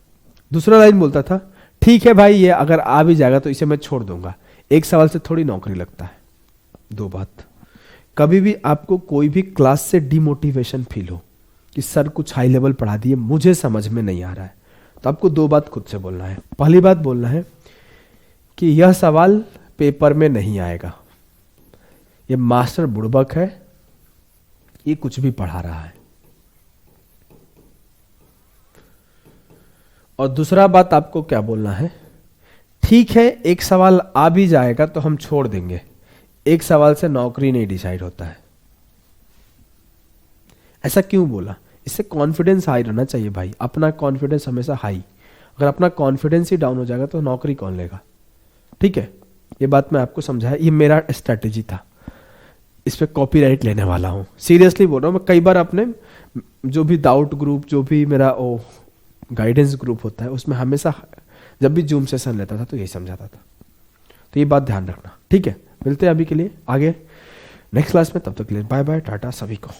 दूसरा लाइन बोलता था ठीक है भाई, ये अगर आ भी जाएगा तो इसे मैं छोड़ दूंगा, एक सवाल से थोड़ी नौकरी लगता है। 2 बात। कभी भी आपको कोई भी क्लास से डिमोटिवेशन फील हो कि सर कुछ हाई लेवल पढ़ा दिए, मुझे समझ में नहीं आ रहा है, तो आपको 2 बात खुद से बोलना है। पहली बात बोलना है कि यह सवाल पेपर में नहीं आएगा, ये मास्टर बुड़बक है, ये कुछ भी पढ़ा रहा है। और दूसरा बात आपको क्या बोलना है? ठीक है, एक सवाल आ भी जाएगा तो हम छोड़ देंगे, एक सवाल से नौकरी नहीं डिसाइड होता है। ऐसा क्यों बोला? इससे कॉन्फिडेंस हाई रहना चाहिए भाई, अपना कॉन्फिडेंस हमेशा हाई। अगर अपना कॉन्फिडेंस ही डाउन हो जाएगा तो नौकरी कौन लेगा? ठीक है, ये बात मैं आपको समझाया, ये मेरा स्ट्रैटेजी था। इस पे कॉपीराइट लेने वाला हूं, सीरियसली बोल रहा हूं। मैं कई बार अपने जो भी डाउट ग्रुप, जो भी मेरा गाइडेंस ग्रुप होता है, उसमें हमेशा जब भी जूम सेशन लेता था तो यही समझाता था। तो ये बात ध्यान रखना, ठीक है? मिलते हैं अभी के लिए आगे नेक्स्ट क्लास में, तब तक के लिए बाय बाय, टाटा सभी को।